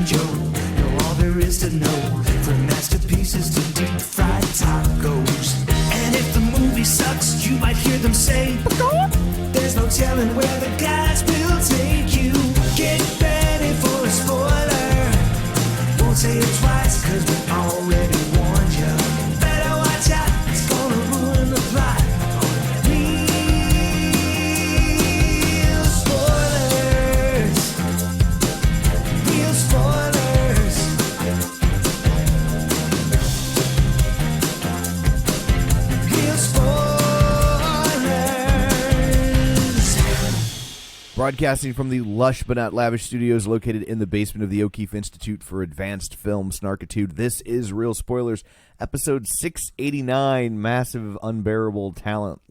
banjo. Know all there is to know, from masterpieces to deep fried tacos. And if the movie sucks, you might hear them say, there's no telling where the guys will take you. Get ready for a spoiler. Won't say it twice, cause we already warned you. Better watch out, it's gonna ruin the plot. Real spoilers. Real spoilers. Real spoilers. Broadcasting from the lush but not lavish studios located in the basement of the O'Keefe Institute for Advanced Film Snarkitude, this is Real Spoilers, episode 689, massive, unbearable talent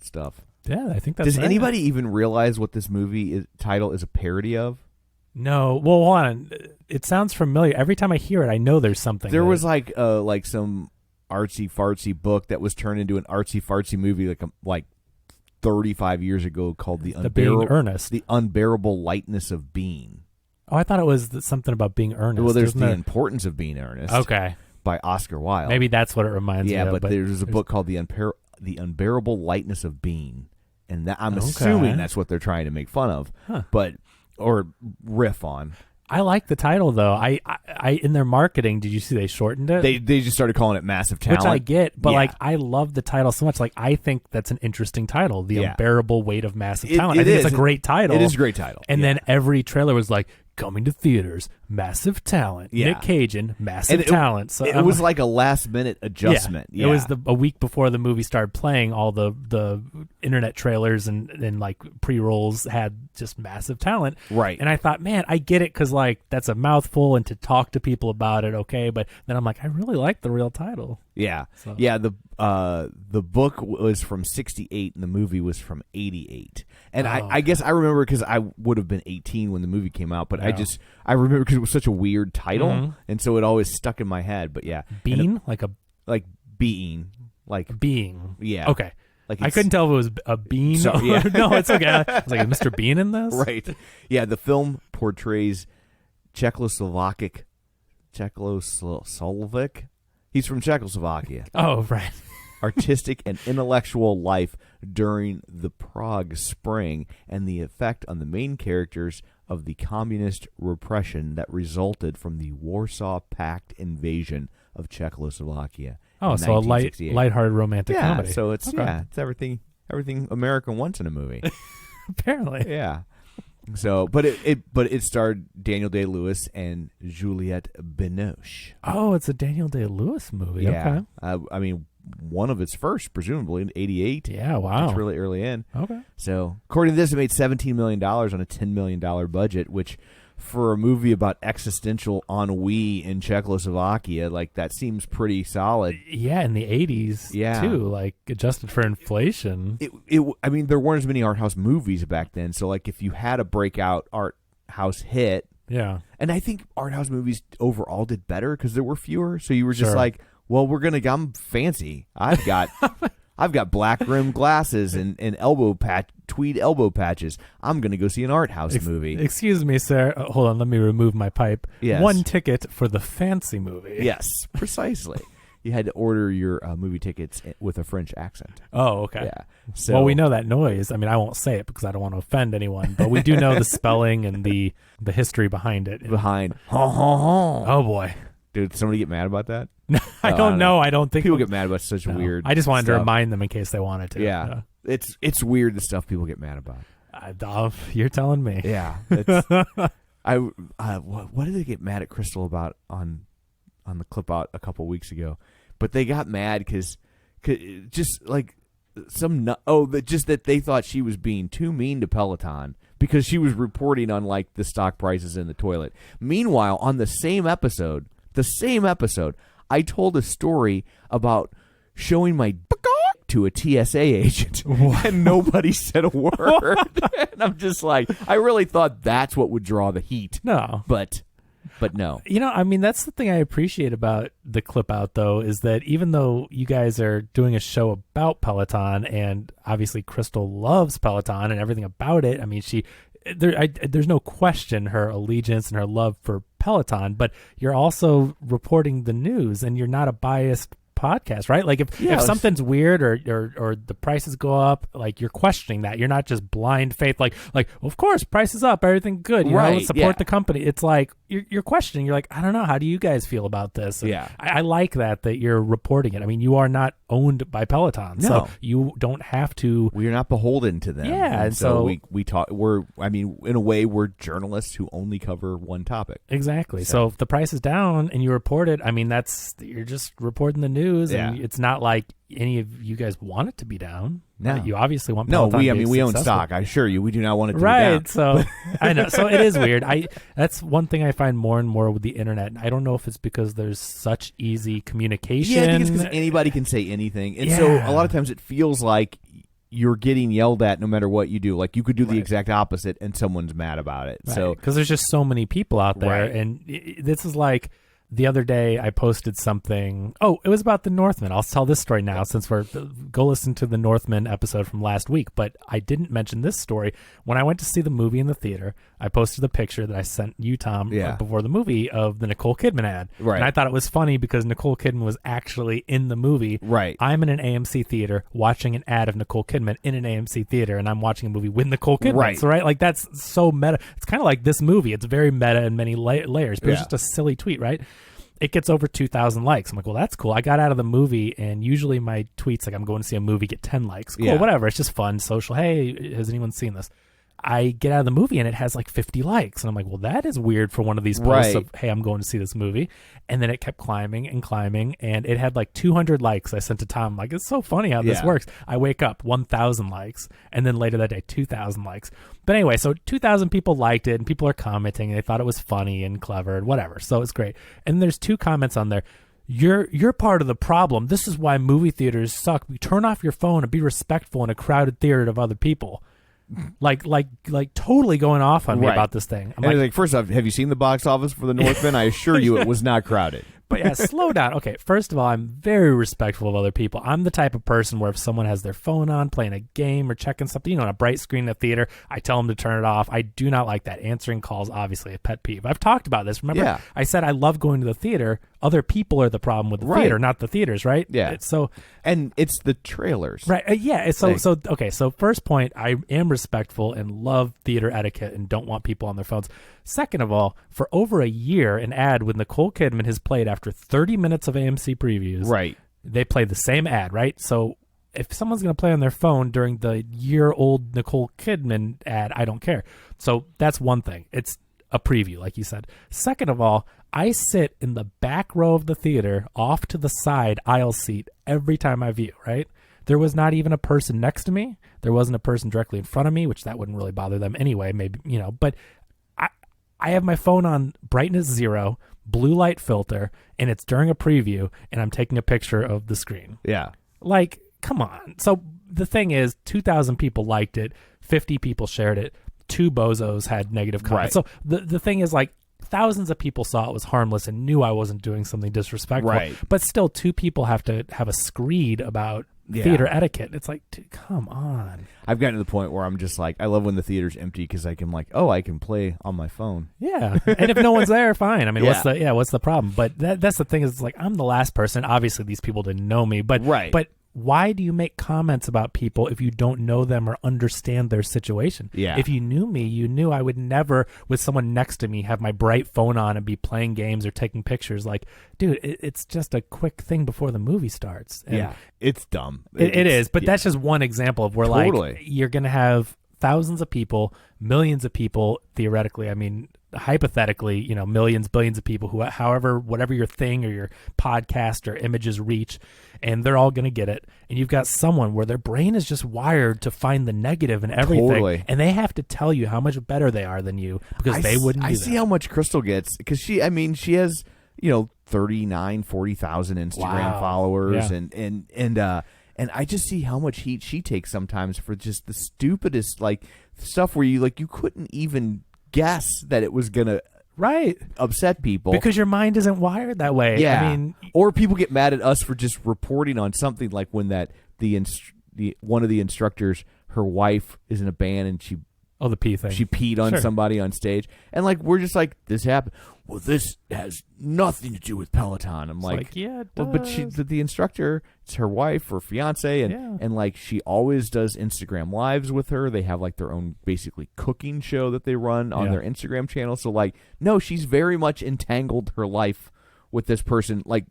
stuff. Yeah, I think that's Does right. anybody even realize what this movie title is a parody of? No. Well, hold on. It sounds familiar. Every time I hear it, I know there's something. There was like some artsy-fartsy book that was turned into an artsy-fartsy movie like 35 years ago called The Unbearable Lightness of Being. Oh, I thought it was something about being earnest. Well, there's The Importance of Being Earnest. Okay. By Oscar Wilde. Maybe that's what it reminds me of. Yeah, but there's a book called The Unbearable Lightness of Being, and that, I'm assuming that's what they're trying to make fun of, or riff on. I like the title though. I in their marketing, did you see they shortened it? They just started calling it Massive Talent, which I get, but yeah. like I love the title so much. Like I think that's an interesting title, The Unbearable Weight of Massive Talent. I think it's a great title. It is a great title. And then every trailer was like, coming to theaters, Massive Talent. Yeah. Nick Cajun, Massive Talent. So it was like a last minute adjustment. Yeah. It was a week before the movie started playing. All the internet trailers and like pre-rolls had just Massive Talent. Right. And I thought, man, I get it because like that's a mouthful and to talk to people about it, okay. But then I'm like, I really like the real title. Yeah. So. Yeah. The book was from 1968 and the movie was from 1988. And I guess I remember because I would have been 18 when the movie came out, but I remember because it was such a weird title, and so it always stuck in my head. But yeah, being. Yeah. Okay. Like I couldn't tell if it was a bean. So, yeah. No, it's okay. I was like, is Mr. Bean in this? Right. Yeah. The film portrays Czechoslovakic. He's from Czechoslovakia. Oh, right. Artistic and intellectual life during the Prague Spring and the effect on the main characters of the communist repression that resulted from the Warsaw Pact invasion of Czechoslovakia. Oh, so a lighthearted romantic comedy. So it's it's everything America wants in a movie. Apparently. Yeah. So, but it starred Daniel Day-Lewis and Juliette Binoche. Oh, it's a Daniel Day-Lewis movie. Yeah. Okay. I mean, one of its first, presumably in 1988. Yeah, wow. It's really early in. Okay. So, according to this, it made $17 million on a $10 million budget, which for a movie about existential ennui in Czechoslovakia, like that seems pretty solid. Yeah, in the 80s, too, like adjusted for inflation. I mean, there weren't as many art house movies back then, so like if you had a breakout art house hit, and I think art house movies overall did better because there were fewer, so you were just like, well, I'm fancy. I've got black rimmed glasses and tweed elbow patches. I'm going to go see an art house movie. Excuse me, sir. Hold on, let me remove my pipe. Yes. One ticket for the fancy movie. Yes, precisely. You had to order your movie tickets with a French accent. Oh, okay. Yeah. So, well, we know that noise. I mean, I won't say it because I don't want to offend anyone, but we do know the spelling and the history behind it. Oh, boy. Did somebody get mad about that? I don't know. I don't think people get mad about such weird. I just wanted stuff. to remind them in case they wanted to. Yeah, it's weird the stuff people get mad about. You're telling me. Yeah. What did they get mad at Crystal about on the clip out a couple weeks ago? But they got mad because just like that they thought she was being too mean to Peloton because she was reporting on like the stock prices in the toilet. Meanwhile, on the same episode, I told a story about showing my to a TSA agent, and nobody said a word. And I'm just like, I really thought that's what would draw the heat. No, but no. You know, I mean, that's the thing I appreciate about the clip out, though, is that even though you guys are doing a show about Peloton, and obviously Crystal loves Peloton and everything about it, I mean, she there's no question her allegiance and her love for Peloton, but you're also reporting the news, and you're not a biased podcast, right? Like if something's weird or the prices go up, like you're questioning that. You're not just blind faith, like well, of course prices up, everything good, you know, support the company. It's like you're questioning. You're like, I don't know, how do you guys feel about this? And I like that you're reporting it. I mean, you are not owned by Peloton, so you don't have to. We're not beholden to them. Yeah, and so we talk. I mean, in a way, we're journalists who only cover one topic. Exactly. So if the price is down and you report it, I mean, you're just reporting the news. And it's not like any of you guys want it to be down. No, you obviously want Peloton we own successful. stock. I assure you, we do not want it to be right. down. So I know. So it is weird. That's one thing I find more and more with the internet. I don't know if it's because there's such easy communication. Yeah, I think it's because anybody can say anything, and so a lot of times it feels like you're getting yelled at no matter what you do. Like you could do the exact opposite, and someone's mad about it. Right. So because there's just so many people out there, and this is like. The other day, I posted something. Oh, it was about the Northman. I'll tell this story now since go listen to the Northman episode from last week. But I didn't mention this story. When I went to see the movie in the theater, I posted a picture that I sent you, Tom, before the movie of the Nicole Kidman ad. Right. And I thought it was funny because Nicole Kidman was actually in the movie. Right. I'm in an AMC theater watching an ad of Nicole Kidman in an AMC theater, and I'm watching a movie with Nicole Kidman. Right. So, like that's so meta. It's kind of like this movie. It's very meta in many layers, but it's just a silly tweet, right? It gets over 2,000 likes. I'm like, well, that's cool. I got out of the movie, and usually my tweets, like I'm going to see a movie, get 10 likes. Cool, whatever. It's just fun, social. Hey, has anyone seen this? I get out of the movie, and it has like 50 likes. And I'm like, well, that is weird for one of these posts of, hey, I'm going to see this movie. And then it kept climbing and climbing, and it had like 200 likes. I sent to Tom. I'm like, it's so funny how this works. I wake up, 1,000 likes, and then later that day, 2,000 likes. But anyway, so 2,000 people liked it, and people are commenting, and they thought it was funny and clever and whatever. So it's great. And there's 2 comments on there. You're part of the problem. This is why movie theaters suck. Turn off your phone and be respectful in a crowded theater of other people. Like totally going off on me about this thing. I'm like, first off, have you seen the box office for the Northman? I assure you it was not crowded. But yeah, slow down. Okay, first of all, I'm very respectful of other people. I'm the type of person where if someone has their phone on, playing a game or checking something, on a bright screen in the theater, I tell them to turn it off. I do not like that. Answering calls, obviously, a pet peeve. I've talked about this. Remember, I said I love going to the theater. Other people are the problem with the theater, not the theaters, right? Yeah. And it's the trailers. Right. Okay. So first point, I am respectful and love theater etiquette and don't want people on their phones. Second of all, for over a year, an ad with Nicole Kidman has played after 30 minutes of AMC previews. Right. They play the same ad, right? So if someone's going to play on their phone during the year-old Nicole Kidman ad, I don't care. So that's one thing. It's a preview, like you said. Second of all, I sit in the back row of the theater, off to the side aisle seat every time I view, right? There was not even a person next to me. There wasn't a person directly in front of me, which that wouldn't really bother them anyway, maybe, but I have my phone on brightness 0, blue light filter, and it's during a preview, and I'm taking a picture of the screen. Yeah. Like, come on. So the thing is, 2,000 people liked it, 50 people shared it, 2 bozos had negative comments. Right. So the thing is, like, thousands of people saw it was harmless and knew I wasn't doing something disrespectful. Right. But still, 2 people have to have a screed about theater etiquette. It's like, dude, come on. I've gotten to the point where I'm just like, I love when the theater's empty because I can I can play on my phone. Yeah, and if no one's there, fine. I mean, what's the problem? But that's the thing is, it's like, I'm the last person. Obviously, these people didn't know me, but why do you make comments about people if you don't know them or understand their situation? Yeah. If you knew me, you knew I would never, with someone next to me, have my bright phone on and be playing games or taking pictures. Like, dude, it's just a quick thing before the movie starts. And it's dumb. It is, but that's just one example of where, like, you're going to have thousands of people, millions of people, theoretically, I mean, hypothetically, millions, billions of people who, however, whatever your thing or your podcast or images reach, and they're all going to get it. And you've got someone where their brain is just wired to find the negative in everything, and they have to tell you how much better they are than you because they wouldn't do that. I see how much Crystal gets because she has 39, 40,000 Instagram followers, and I just see how much heat she takes sometimes for just the stupidest stuff where you couldn't even guess that it was gonna upset people because your mind isn't wired that way. Yeah, I mean, or people get mad at us for just reporting on something like when one of the instructors, her wife is in a band and she Oh, the pee thing. She peed on somebody on stage, and like we're just like, this happened. Well, this has nothing to do with Peloton. I'm like, yeah, it well, does. but the instructor, it's her wife or fiance, and like she always does Instagram lives with her. They have like their own basically cooking show that they run on their Instagram channel. So like, no, she's very much entangled her life with this person, like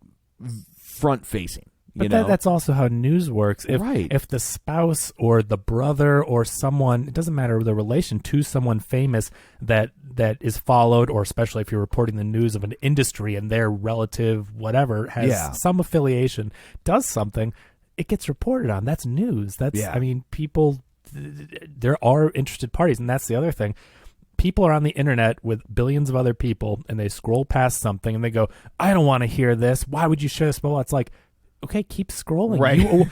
front facing. But that's also how news works. If the spouse or the brother or someone, it doesn't matter the relation to someone famous that is followed, or especially if you're reporting the news of an industry and their relative, whatever, has some affiliation, does something, it gets reported on. That's news. I mean, people, there are interested parties, and that's the other thing. People are on the internet with billions of other people, and they scroll past something, and they go, I don't want to hear this. Why would you share this? Well, it's like, okay, keep scrolling. Right.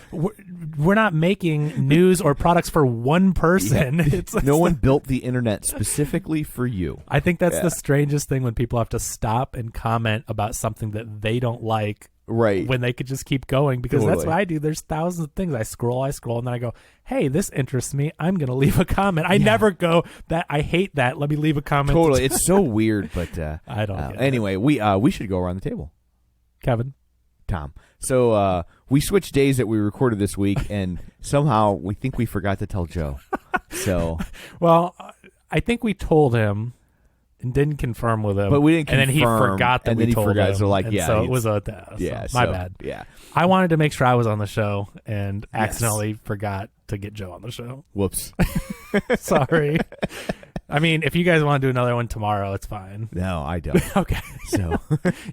We're not making news or products for one person. Yeah. It's like, no one built the internet specifically for you. I think that's the strangest thing, when people have to stop and comment about something that they don't like. Right. When they could just keep going, because that's what I do. There's thousands of things. I scroll, and then I go, hey, this interests me. I'm going to leave a comment. I never go, that I hate that. Let me leave a comment. Totally. It's so weird, but I don't get anyway, we should go around the table. Kevin. Tom. So we switched days that we recorded this week, and somehow we think we forgot to tell Joe. So, well, I think we told him and didn't confirm with him, but we didn't confirm, and then he forgot that and then we told him. So like, so it was my bad. Yeah, I wanted to make sure I was on the show, and accidentally forgot to get Joe on the show. Whoops. Sorry. I mean, if you guys want to do another one tomorrow, it's fine. No, I don't. Okay. So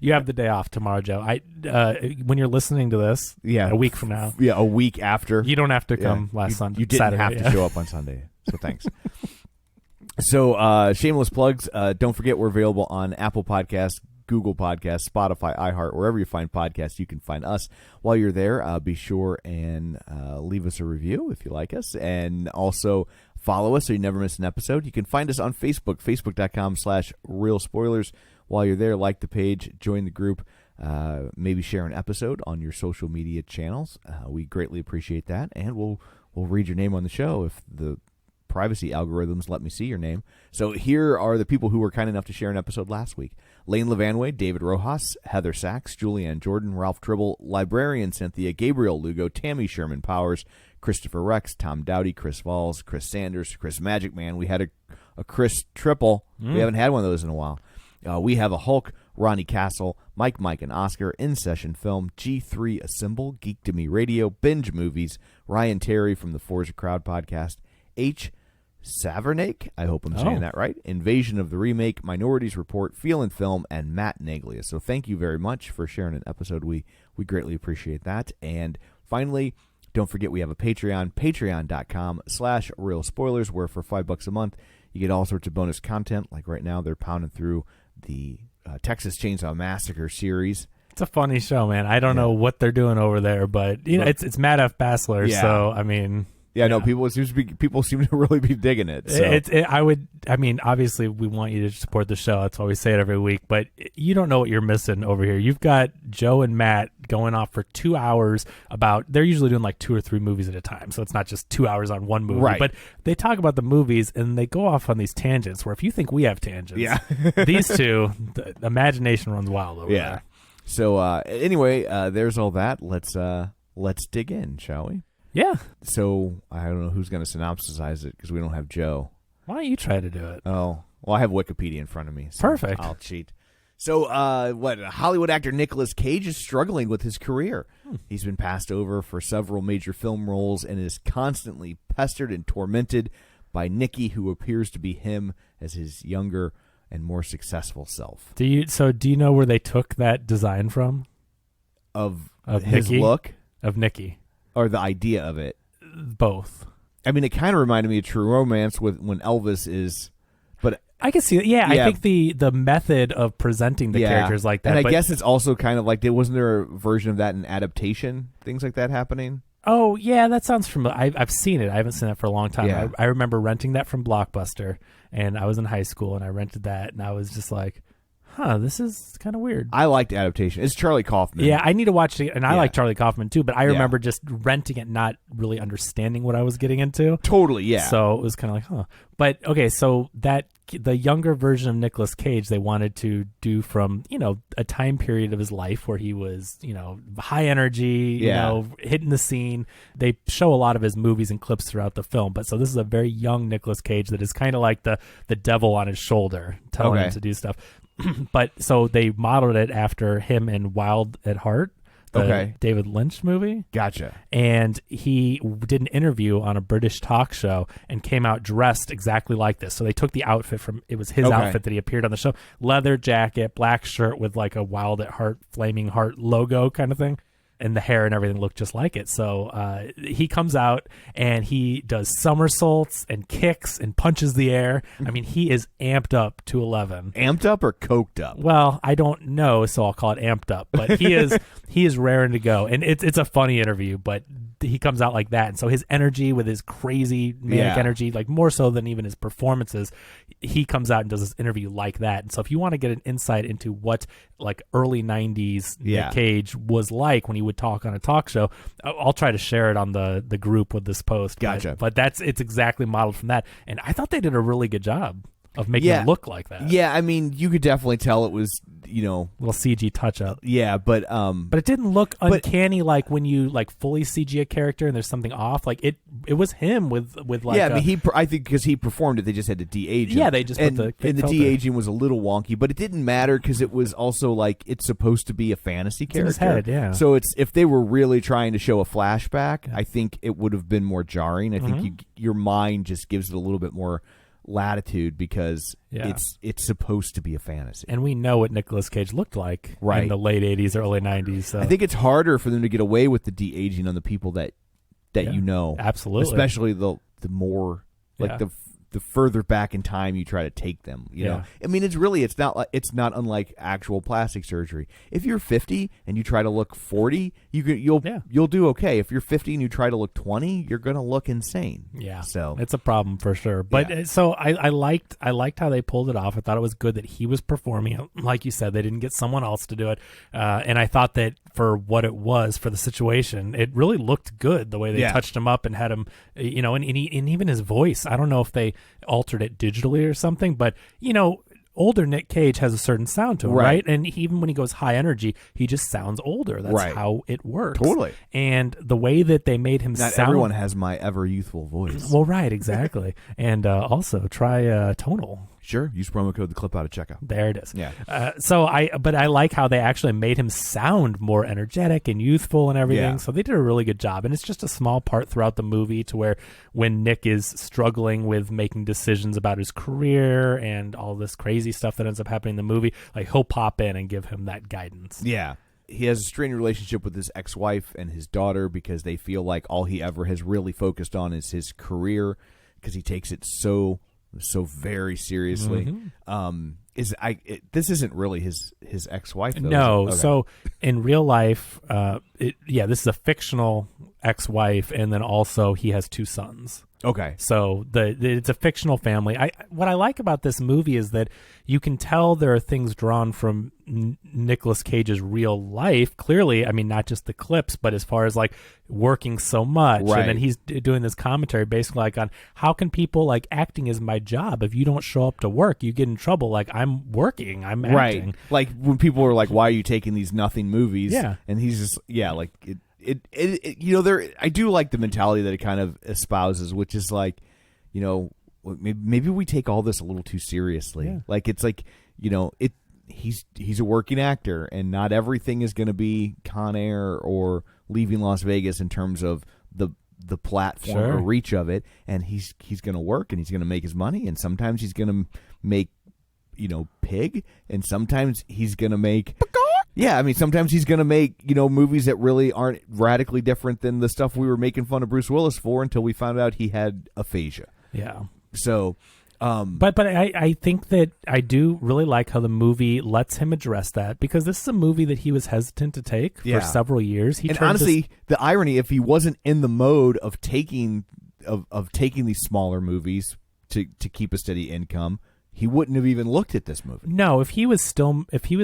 you have the day off tomorrow, Joe. When you're listening to this, a week from now. Yeah, a week after. You don't have to come last Sunday. You didn't Saturday, have to show up on Sunday. So thanks. So shameless plugs. Don't forget we're available on Apple Podcasts, Google Podcasts, Spotify, iHeart, wherever you find podcasts, you can find us. While you're there, be sure and leave us a review if you like us, and also follow us so you never miss an episode. You can find us on Facebook, facebook.com/realspoilers. While you're there, like the page, join the group, maybe share an episode on your social media channels. We greatly appreciate that, and we'll read your name on the show if the privacy algorithms let me see your name. So here are the people who were kind enough to share an episode last week. Lane Levanway, David Rojas, Heather Sachs, Julianne Jordan, Ralph Tribble, Librarian Cynthia, Gabriel Lugo, Tammy Sherman Powers, Christopher Rex, Tom Dowdy, Chris Valls, Chris Sanders, Chris Magic Man. We had a Chris triple. We haven't had one of those in a while. We have a Hulk, Ronnie Castle, Mike, and Oscar, In Session Film, G3 Assemble, Geek to Me Radio, Binge Movies, Ryan Terry from the Forza Crowd podcast, H. Savernake, I hope I'm saying that right, Invasion of the Remake, Minorities Report, Feel and Film, and Matt Naglia. So thank you very much for sharing an episode. We greatly appreciate that. And finally, don't forget we have a Patreon, patreon.com/realspoilers, where for $5 a month, you get all sorts of bonus content. Like right now, they're pounding through the Texas Chainsaw Massacre series. It's a funny show, man. I don't know what they're doing over there, but you know, it's Matt F. Bassler, so I mean... Yeah, no, people seem to really be digging it. So. I mean, obviously we want you to support the show. That's why we say it every week, but you don't know what you're missing over here. You've got Joe and Matt going off for 2 hours they're usually doing like 2 or 3 movies at a time. So it's not just 2 hours on one movie, but they talk about the movies and they go off on these tangents where if you think we have tangents, these two, the imagination runs wild over there. So anyway, there's all that. Let's dig in, shall we? Yeah. So I don't know who's going to synopsisize it because we don't have Joe. Why don't you try to do it? Oh, well, I have Wikipedia in front of me. So perfect. I'll cheat. So Hollywood actor Nicolas Cage is struggling with his career. He's been passed over for several major film roles and is constantly pestered and tormented by Nikki, who appears to be him as his younger and more successful self. Do you know where they took that design from? Of his Nikki? Look? Of Nikki. Or the idea of it? Both. I mean, it kind of reminded me of True Romance when Elvis is... But I can see it. Yeah, I think the method of presenting the characters like that. And I guess it's also kind of like, wasn't there a version of that in Adaptation? Things like that happening? Oh, yeah, that sounds familiar. I've seen it. I haven't seen that for a long time. Yeah. I remember renting that from Blockbuster, and I was in high school, and I rented that, and I was just like, this is kind of weird. I liked adaptation. It's Charlie Kaufman. Yeah, I need to watch it, and I like Charlie Kaufman too, but I Yeah. remember just renting it, not really understanding what I was getting into. Totally, yeah. So it was kind of like, huh. But, okay, so the younger version of Nicolas Cage they wanted to do from, a time period of his life where he was, high energy, hitting the scene. They show a lot of his movies and clips throughout the film. But so this is a very young Nicolas Cage that is kind of like the devil on his shoulder telling him to do stuff. But so they modeled it after him in Wild at Heart, the David Lynch movie. Gotcha. And he did an interview on a British talk show and came out dressed exactly like this. So they took the outfit it was his outfit that he appeared on the show. Leather jacket, black shirt with like a Wild at Heart, Flaming Heart logo kind of thing. And the hair and everything looked just like it. So he comes out and he does somersaults and kicks and punches the air. I mean, he is amped up to 11. Amped up or coked up? Well, I don't know, so I'll call it amped up. But he is raring to go. And it's a funny interview, but he comes out like that. And so his energy with his crazy manic energy, like more so than even his performances, he comes out and does this interview like that. And so if you want to get an insight into what like early 90s Nick Cage was like when he would talk on a talk show, I'll try to share it on the group with this post. Gotcha. But it's exactly modeled from that. And I thought they did a really good job of making it look like that. Yeah, I mean, you could definitely tell it was, little CG touch up. Yeah, but it didn't look uncanny like when you like fully CG a character and there's something off. Like it was him with like I mean, I think because he performed it, they just had to de-age him. Yeah, they just put the filter. De-aging was a little wonky, but it didn't matter because it was also like it's supposed to be a fantasy character. It's in his head, yeah. So if they were really trying to show a flashback, I think it would have been more jarring. I think your mind just gives it a little bit more latitude because it's supposed to be a fantasy, and we know what Nicolas Cage looked like in the late 80s, early 90s. So. I think it's harder for them to get away with the de-aging on the people that absolutely, especially the more like the further back in time you try to take them. You know, I mean, it's not unlike actual plastic surgery. If you're 50 and you try to look 40, you'll do okay. If you're 50 and you try to look 20, you're gonna look insane. Yeah, so it's a problem for sure. But so I liked how they pulled it off. I thought it was good that he was performing it. Like you said, they didn't get someone else to do it, and I thought that for what it was for the situation, it really looked good the way they touched him up and had him, and even his voice. I don't know if they altered it digitally or something, but older Nick Cage has a certain sound to him, right? And even when he goes high energy, he just sounds older. That's how it works. Totally. And the way that they made him Not sound... everyone has my ever youthful voice. Well, right, exactly. And also try Tonal. Sure. Use promo code the clip out at checkout. There it is. Yeah. But I like how they actually made him sound more energetic and youthful and everything. Yeah. So they did a really good job. And it's just a small part throughout the movie to where when Nick is struggling with making decisions about his career and all this crazy stuff that ends up happening in the movie, like he'll pop in and give him that guidance. Yeah. He has a strained relationship with his ex-wife and his daughter because they feel like all he ever has really focused on is his career because he takes it so very seriously. This isn't really his ex-wife, though? No. Okay. So in real life, this is a fictional ex-wife, and then also he has 2 sons. Okay. So it's a fictional family. What I like about this movie is that you can tell there are things drawn from Nicolas Cage's real life. Clearly, I mean, not just the clips, but as far as like working so much. Right. And then he's doing this commentary basically like on how can people like acting is my job. If you don't show up to work, you get in trouble. Like I'm working, I'm acting. Right. Like when people are like, why are you taking these nothing movies? Yeah. And he's just, like it I do like the mentality that it kind of espouses, which is like, maybe we take all this a little too seriously. Yeah. Like it's like, he's a working actor, and not everything is going to be Con Air or Leaving Las Vegas in terms of the platform or reach of it. And he's going to work, and he's going to make his money, and sometimes he's going to make Pig, and sometimes he's going to make. Yeah, I mean, sometimes he's going to make, movies that really aren't radically different than the stuff we were making fun of Bruce Willis for until we found out he had aphasia. Yeah. So, but I think that I do really like how the movie lets him address that, because this is a movie that he was hesitant to take for several years. And honestly, the irony, if he wasn't in the mode of taking these smaller movies to keep a steady income, he wouldn't have even looked at this movie. No, if he was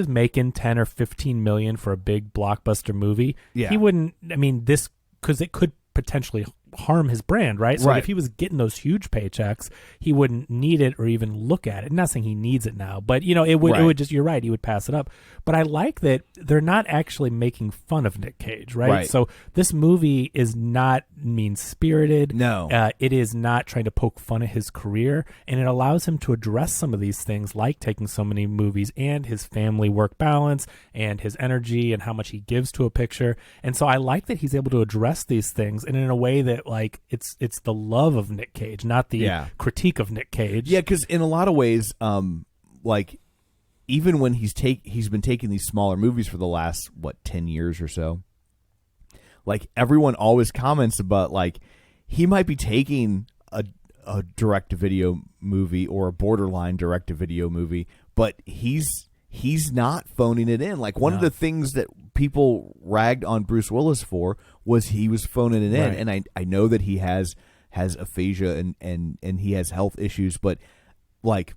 making 10 or 15 million for a big blockbuster movie, Yeah. he wouldn't. I mean, because it could potentially harm his brand, right? So Right. if he was getting those huge paychecks, he wouldn't need it or even look at it. I'm not saying he needs it now, but it would just, you're right, he would pass it up. But I like that they're not actually making fun of Nick Cage, right? So this movie is not mean-spirited. No. It is not trying to poke fun at his career, and it allows him to address some of these things like taking so many movies and his family work balance and his energy and how much he gives to a picture. And so I like that he's able to address these things and in a way that like it's the love of Nick Cage, not the critique of Nick Cage. Yeah, because in a lot of ways, like even when he's been taking these smaller movies for the last 10 years or so, like everyone always comments about like he might be taking a direct-to-video movie or a borderline direct-to-video movie, but he's not phoning it in. Like one of the things that people ragged on Bruce Willis for was he was phoning it in, and I know that he has aphasia and he has health issues, but like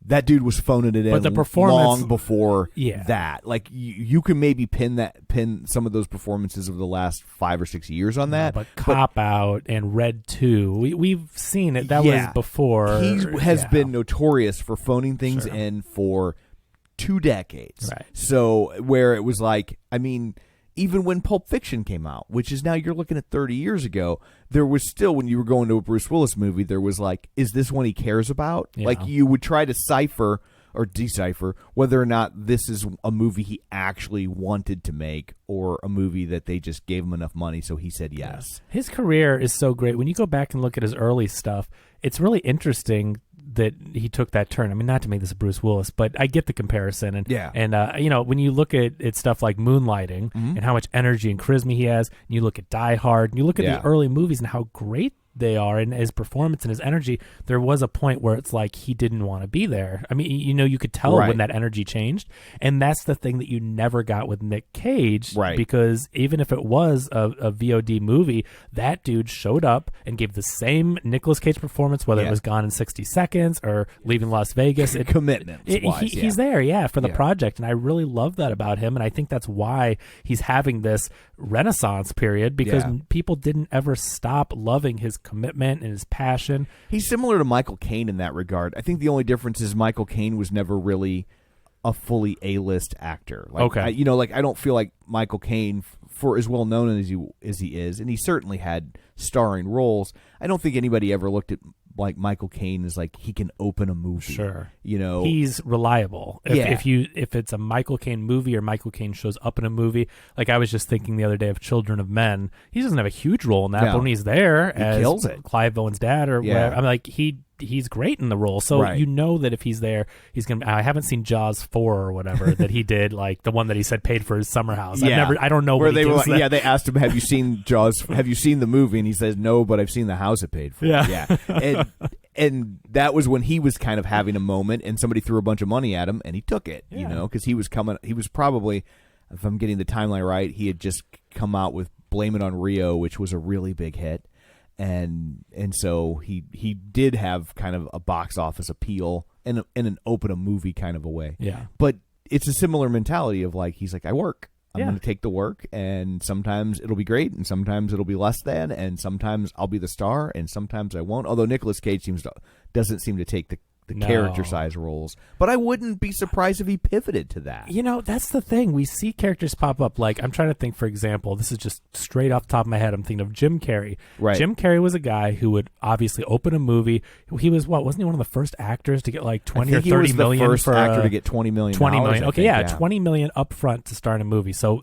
that dude was phoning it in the performance, long before that. Like you can maybe pin some of those performances of the last 5 or 6 years on that. But Cop Out and Red 2, we've seen it. That was before. He has been notorious for phoning things in for 2 decades. Right. So where it was like, I mean, even when Pulp Fiction came out, which is now you're looking at 30 years ago, there was still, when you were going to a Bruce Willis movie, there was like, is this one he cares about? Yeah. Like you would try to cipher or decipher whether or not this is a movie he actually wanted to make or a movie that they just gave him enough money so he said yes. His career is so great. When you go back and look at his early stuff, it's really interesting that he took that turn. I mean, not to make this a Bruce Willis, but I get the comparison. And when you look at stuff like Moonlighting and how much energy and charisma he has, and you look at Die Hard, and you look at the early movies and how great they are, and his performance and his energy, there was a point where it's like he didn't want to be there. I mean, you could tell when that energy changed, and that's the thing that you never got with Nick Cage, because even if it was a VOD movie, that dude showed up and gave the same Nicolas Cage performance, whether it was Gone in 60 Seconds or Leaving Las Vegas. He's there, for the project, and I really love that about him, and I think that's why he's having this renaissance period, because people didn't ever stop loving his commitment and his passion. He's similar to Michael Caine in that regard. I think the only difference is Michael Caine was never really a fully A-list actor. Like, I don't feel like Michael Caine, for as well known as he is, and he certainly had starring roles, I don't think anybody ever looked at like Michael Caine as like he can open a movie. Sure, he's reliable. If it's a Michael Caine movie or Michael Caine shows up in a movie, like I was just thinking the other day of Children of Men, he doesn't have a huge role in that, but when he's there, he kills it. Clive Owen's dad or whatever, I'm like he's great in the role. So you know that if he's there, he's gonna. I haven't seen Jaws 4 or whatever that he did, like the one that he said paid for his summer house. I don't know where what they were. Like, they asked him, "Have you seen Jaws? Have you seen the movie?" And he says, "No, but I've seen the house it paid for." And that was when he was kind of having a moment, and somebody threw a bunch of money at him, and he took it. Because he was coming. He was probably, if I'm getting the timeline right, he had just come out with Blame It on Rio, which was a really big hit. And so he did have kind of a box office appeal in an open a movie kind of a way. Yeah. But it's a similar mentality of like, he's like, I work. I'm going to take the work, and sometimes it'll be great, and sometimes it'll be less than, and sometimes I'll be the star, and sometimes I won't. Although Nicolas Cage doesn't seem to take the character size roles, but I wouldn't be surprised if he pivoted to that. That's the thing. We see characters pop up. Like, I'm trying to think, for example, this is just straight off the top of my head, I'm thinking of Jim Carrey. Right. Jim Carrey was a guy who would obviously open a movie. He was wasn't he one of the first actors to get like 20 or 30 million? He was the first actor to get $20 million. 20 million. Okay, 20 million up front to star in a movie. So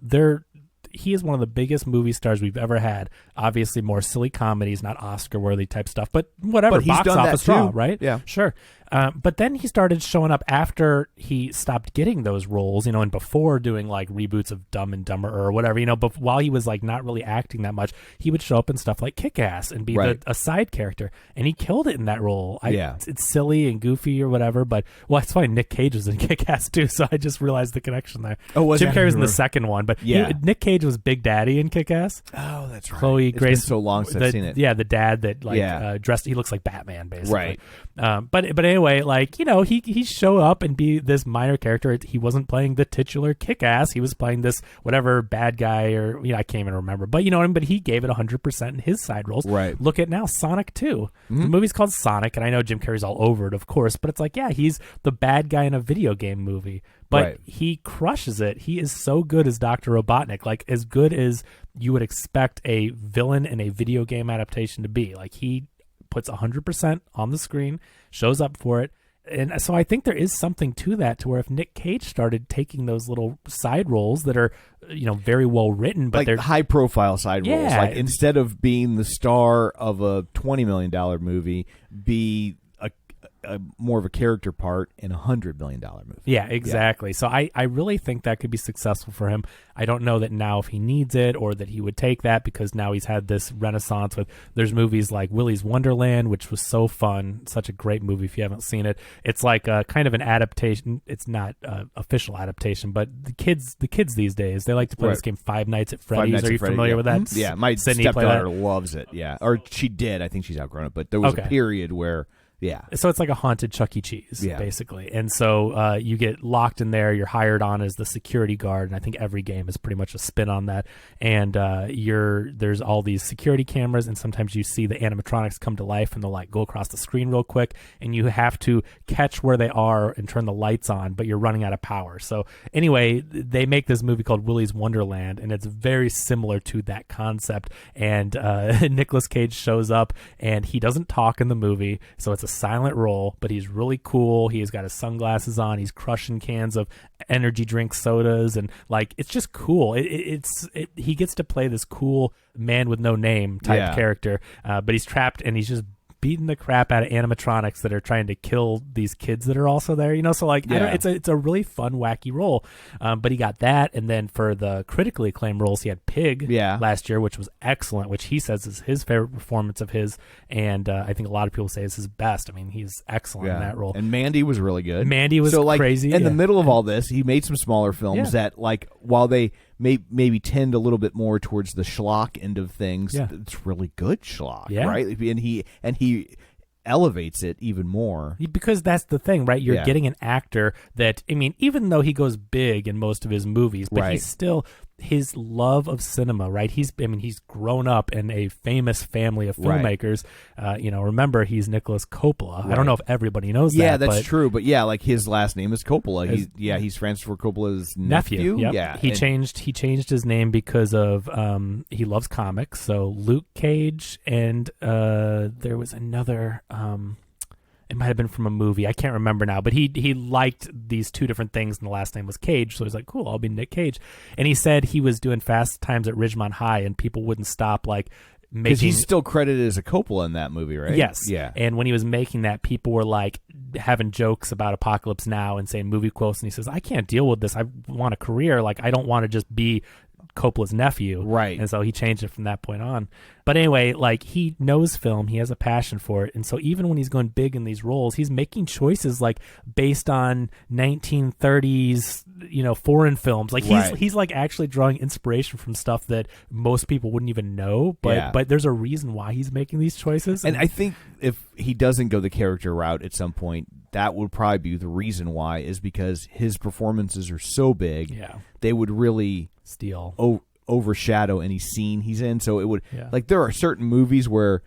he is one of the biggest movie stars we've ever had. Obviously, more silly comedies, not Oscar-worthy type stuff, but whatever. But he's box done office that too. draw, right? Yeah, sure. But then he started showing up after he stopped getting those roles, and before doing like reboots of Dumb and Dumber or whatever, but while he was like not really acting that much, he would show up in stuff like Kick-Ass and be a side character, and he killed it in that role. It's silly and goofy or whatever, but it's funny, Nick Cage was in Kick-Ass too, so I just realized the connection there. Jim Carrey was in the second one, but Nick Cage was Big Daddy in Kick-Ass. Oh, that's right. Chloe Grace. It's been so long since I've seen it. Yeah, the dad that dressed. He looks like Batman basically. Right. But anyway. anyway, like, he show up and be this minor character. He wasn't playing the titular kick-ass. He was playing this whatever bad guy, or I can't even remember. But you know what I mean? But he gave it 100% in his side roles. Right. Look at now Sonic 2. The movie's called Sonic, and I know Jim Carrey's all over it, of course, but it's like, yeah, he's the bad guy in a video game movie. But he crushes it. He is so good as Dr. Robotnik, like as good as you would expect a villain in a video game adaptation to be. Like he puts 100% on the screen, shows up for it. And so I think there is something to that, to where if Nick Cage started taking those little side roles that are, very well written, but like they're high profile side roles, like instead of being the star of a $20 million movie, be a more of a character part in $100 million movie. Yeah, exactly. Yeah. So I really think that could be successful for him. I don't know that now if he needs it or that he would take that, because now he's had this renaissance with, there's movies like Willy's Wonderland, which was so fun. Such a great movie if you haven't seen it. It's like a kind of an adaptation. It's not official adaptation, but the kids these days, they like to play this game Five Nights at Freddy's. Are you familiar with that? Yeah, my stepdaughter loves it. Yeah, or she did. I think she's outgrown it, but there was a period where so it's like a haunted Chuck E. Cheese, basically. And so you get locked in there. You're hired on as the security guard, and I think every game is pretty much a spin on that. And there's all these security cameras, and sometimes you see the animatronics come to life, and they'll like go across the screen real quick, and you have to catch where they are and turn the lights on, but you're running out of power. So anyway, they make this movie called Willy's Wonderland, and it's very similar to that concept. And Nicolas Cage shows up, and he doesn't talk in the movie, so it's a silent role, but he's really cool. He's got his sunglasses on. He's crushing cans of energy drink sodas, and like it's just cool. He gets to play this cool man with no name type character, but he's trapped and he's just beating the crap out of animatronics that are trying to kill these kids that are also there, so like it's a really fun, wacky role. But he got that, and then for the critically acclaimed roles, he had Pig last year, which was excellent, which he says is his favorite performance of his, and I think a lot of people say is his best. I mean, he's excellent in that role. And Mandy was really good. Mandy was crazy. In the middle of all this, he made some smaller films that, like, while they maybe tend a little bit more towards the schlock end of things, it's really good schlock, right? And he elevates it even more, because that's the thing, right? You're getting an actor that, I mean, even though he goes big in most of his movies, but he's still, his love of cinema, right? He's grown up in a famous family of filmmakers. Remember, he's Nicolas Coppola. I don't know if everybody knows that. Yeah, that's true. But like his last name is Coppola. He's Francis Ford Coppola's nephew. Yep. Yeah, he changed his name because of he loves comics. So Luke Cage, and there was another. It might have been from a movie. I can't remember now, but he liked these two different things, and the last name was Cage, so he's like, cool, I'll be Nick Cage. And he said he was doing Fast Times at Ridgemont High, and people wouldn't stop, like, making... Because he's still credited as a Coppola in that movie, right? Yes. Yeah. And when he was making that, people were, like, having jokes about Apocalypse Now and saying movie quotes, and he says, I can't deal with this. I want a career. Like, I don't want to just be Coppola's nephew. Right. And so he changed it from that point on. But anyway, like, he knows film, he has a passion for it, and so even when he's going big in these roles, he's making choices like based on 1930s, foreign films. Like he's like actually drawing inspiration from stuff that most people wouldn't even know, but there's a reason why he's making these choices. And I think if he doesn't go the character route at some point, that would probably be the reason why, is because his performances are so big. Yeah. They would really steal overshadow any scene he's in. So it would, like, there are certain movies where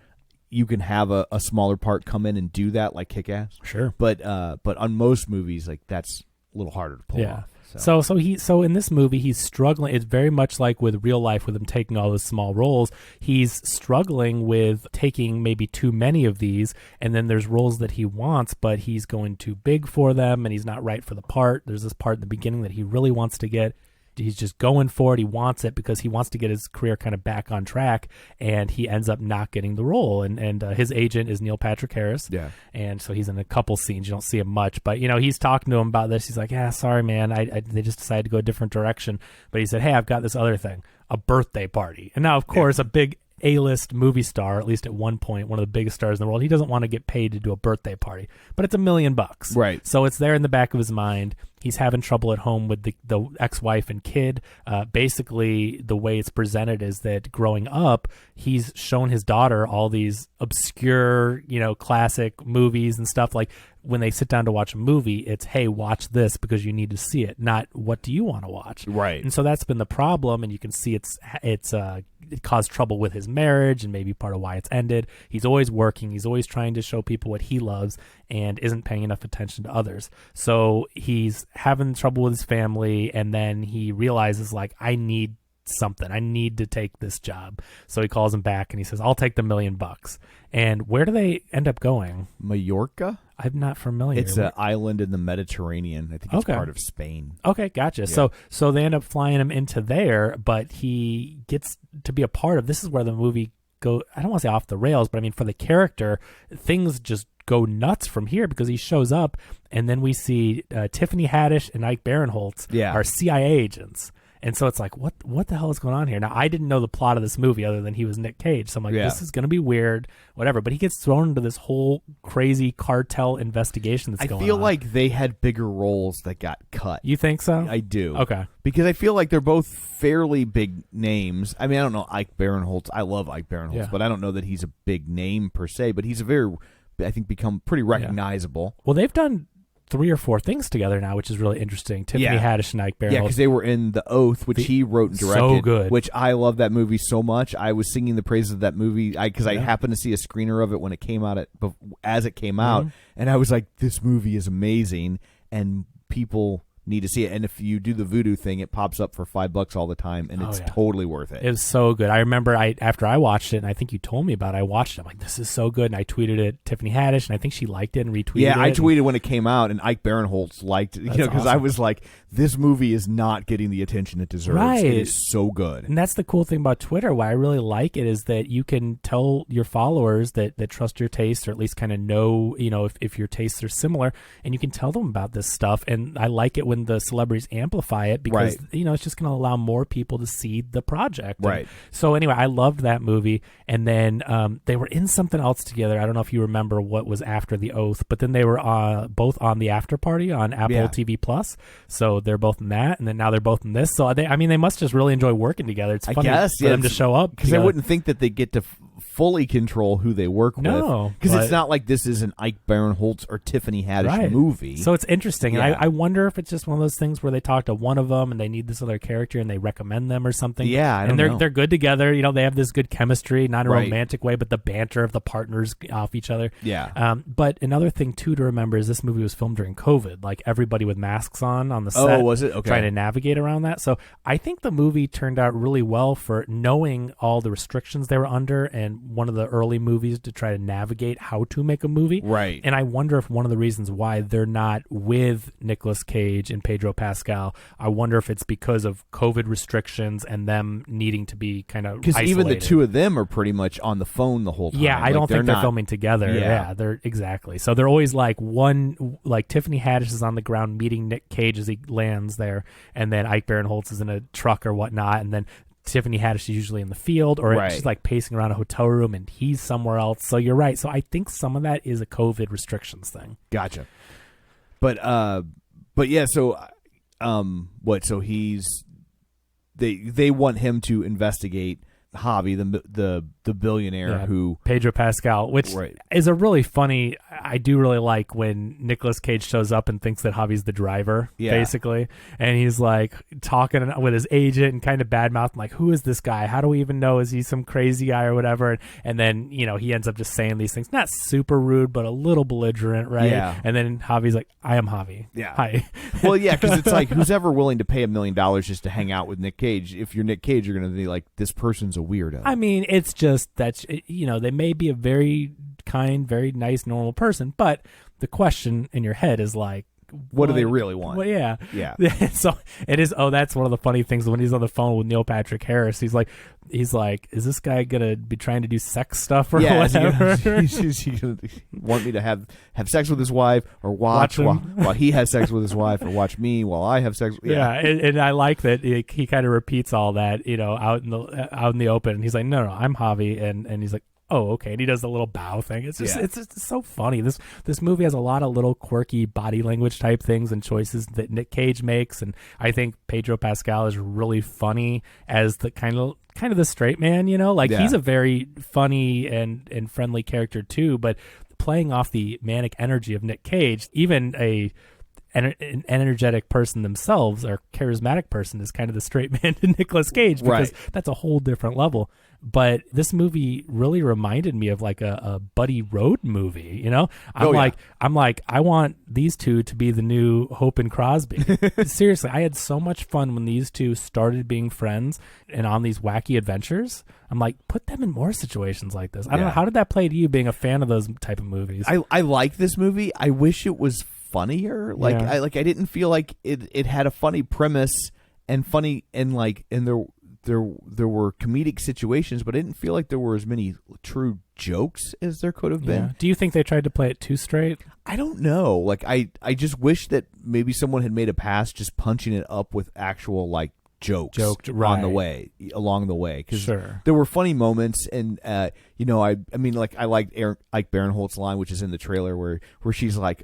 you can have a smaller part come in and do that, like Kick-Ass. Sure. But on most movies, like, that's a little harder to pull off. So in this movie, he's struggling. It's very much like with real life, with him taking all those small roles. He's struggling with taking maybe too many of these, and then there's roles that he wants, but he's going too big for them, and he's not right for the part. There's this part in the beginning that he really wants to get. He's just going for it. He wants it because he wants to get his career kind of back on track, and he ends up not getting the role. And his agent is Neil Patrick Harris. Yeah. And so he's in a couple scenes. You don't see him much, but he's talking to him about this. He's like, yeah, sorry, man. They just decided to go a different direction. But he said, hey, I've got this other thing, a birthday party. And now, of course, a big A-list movie star, at least at one point, one of the biggest stars in the world, he doesn't want to get paid to do a birthday party, but it's $1 million. Right. So it's there in the back of his mind. He's having trouble at home with the ex-wife and kid. Basically, the way it's presented is that growing up, he's shown his daughter all these obscure, classic movies and stuff, like when they sit down to watch a movie, it's, hey, watch this because you need to see it, not what do you want to watch. Right. And so that's been the problem, and you can see it caused trouble with his marriage and maybe part of why it's ended. He's always working. He's always trying to show people what he loves and isn't paying enough attention to others. So he's having trouble with his family, and then he realizes, like, I need something. I need to take this job. So he calls him back and he says, I'll take the $1 million. And where do they end up going? Mallorca? I'm not familiar. It's an island in the Mediterranean. I think it's part of Spain. Okay, gotcha. Yeah. So they end up flying him into there, but he gets to be a part of, this is where the movie go, I don't want to say off the rails, but I mean, for the character, things just go nuts from here because he shows up and then we see Tiffany Haddish and Ike Barinholtz are CIA agents. And so it's like, what the hell is going on here? Now, I didn't know the plot of this movie other than he was Nick Cage. So I'm like, this is going to be weird, whatever. But he gets thrown into this whole crazy cartel investigation that's going on. I feel like they had bigger roles that got cut. You think so? I do. Okay. Because I feel like they're both fairly big names. I mean, I don't know Ike Barinholtz. I love Ike Barinholtz, but I don't know that he's a big name per se. But he's I think, become pretty recognizable. Well, they've done 3 or 4 things together now, which is really interesting. Tiffany Haddish and Ike Barinholtz. Yeah, because they were in The Oath, which he wrote and directed. So good. Which I love that movie so much. I was singing the praises of that movie because I happened to see a screener of it when it came out, as it came out, and I was like, this movie is amazing, and people need to see it. And if you do the Vudu thing, it pops up for $5 all the time, and it's totally worth it. It was so good. I remember after I watched it, and I think you told me about it, I watched it. I'm like, this is so good. And I tweeted it at Tiffany Haddish, and I think she liked it and retweeted it. Yeah, I tweeted when it came out, and Ike Barinholtz liked it. Because awesome. I was like, this movie is not getting the attention it deserves. Right. It is so good. And that's the cool thing about Twitter. Why I really like it is that you can tell your followers that trust your taste, or at least kind of know, if your tastes are similar, and you can tell them about this stuff. And I like it when the celebrities amplify it because it's just going to allow more people to see the project. Right. And so anyway, I loved that movie. And then they were in something else together. I don't know if you remember what was after The Oath, but then they were both on The After Party on Apple TV Plus. So they're both in that, and then now they're both in this. So they must just really enjoy working together. It's funny for them to show up because I wouldn't think that they get to fully control who they work with. Because it's not like this is an Ike Barinholtz or Tiffany Haddish movie. So it's interesting. And I wonder if it's just one of those things where they talk to one of them and they need this other character and they recommend them or something. Yeah, I don't know. They're good together. They have this good chemistry, not in a romantic way, but the banter of the partners off each other. Yeah. But another thing, too, to remember is this movie was filmed during COVID. Like, everybody with masks on the set. Oh, was it? Okay. Trying to navigate around that. So I think the movie turned out really well for knowing all the restrictions they were under, and one of the early movies to try to navigate how to make a movie. Right. And I wonder if one of the reasons why they're not with Nicolas Cage and Pedro Pascal, I wonder if it's because of COVID restrictions and them needing to be kind of isolated. Because even the two of them are pretty much on the phone the whole time. Yeah, I don't think they're filming together. Yeah, they're exactly. So they're always like Tiffany Haddish is on the ground meeting Nick Cage as he lands there, and then Ike Barinholtz is in a truck or whatnot, and then Tiffany Haddish is usually in the field or she's like pacing around a hotel room and he's somewhere else. So you're right. So I think some of that is a COVID restrictions thing. Gotcha. But yeah, so so they want him to investigate Javi, the billionaire who Pedro Pascal, which is a really funny. I do really like when Nicolas Cage shows up and thinks that Javi's the driver, basically, and he's like talking with his agent and kind of badmouthing, like, "Who is this guy? How do we even know? Is he some crazy guy or whatever?" And then he ends up just saying these things, not super rude, but a little belligerent, right? Yeah. And then Javi's like, "I am Javi." Yeah. Hi. Well, yeah, because it's like who's ever willing to pay $1 million just to hang out with Nick Cage? If you're Nick Cage, you're going to be like, this person's a weirdo. I mean, it's just that they may be a very kind, very nice, normal person, but the question in your head is like, what do they really want? Well, yeah. So it is. Oh, that's one of the funny things when he's on the phone with Neil Patrick Harris. He's like, is this guy gonna be trying to do sex stuff or whatever? Is he gonna want me to have sex with his wife or watch while he has sex with his wife, or watch me while I have sex? Yeah, and I like that he kind of repeats all that out in the open. And he's like, no, I'm Javi, and he's like, oh, okay. And he does the little bow thing. It's just it's just so funny. This movie has a lot of little quirky body language type things and choices that Nick Cage makes, and I think Pedro Pascal is really funny as the kind of the straight man. He's a very funny and friendly character too, but playing off the manic energy of Nick Cage. Even an energetic person themselves or charismatic person is kind of the straight man to Nicolas Cage, because that's a whole different level. But this movie really reminded me of like a buddy road movie, you know? I'm like, I want these two to be the new Hope and Crosby. Seriously, I had so much fun when these two started being friends and on these wacky adventures. I'm like, put them in more situations like this. I don't know. How did that play to you, being a fan of those type of movies? I like this movie. I wish it was funnier. Like, I didn't feel like it had a funny premise and there were comedic situations, but I didn't feel like there were as many true jokes as there could have been. Do you think they tried to play it too straight? I don't know. Like, I just wish that maybe someone had made a pass just punching it up with actual like jokes along the way, because there were funny moments, and I mean, like, I liked Ike Barinholtz's line, which is in the trailer, where she's like,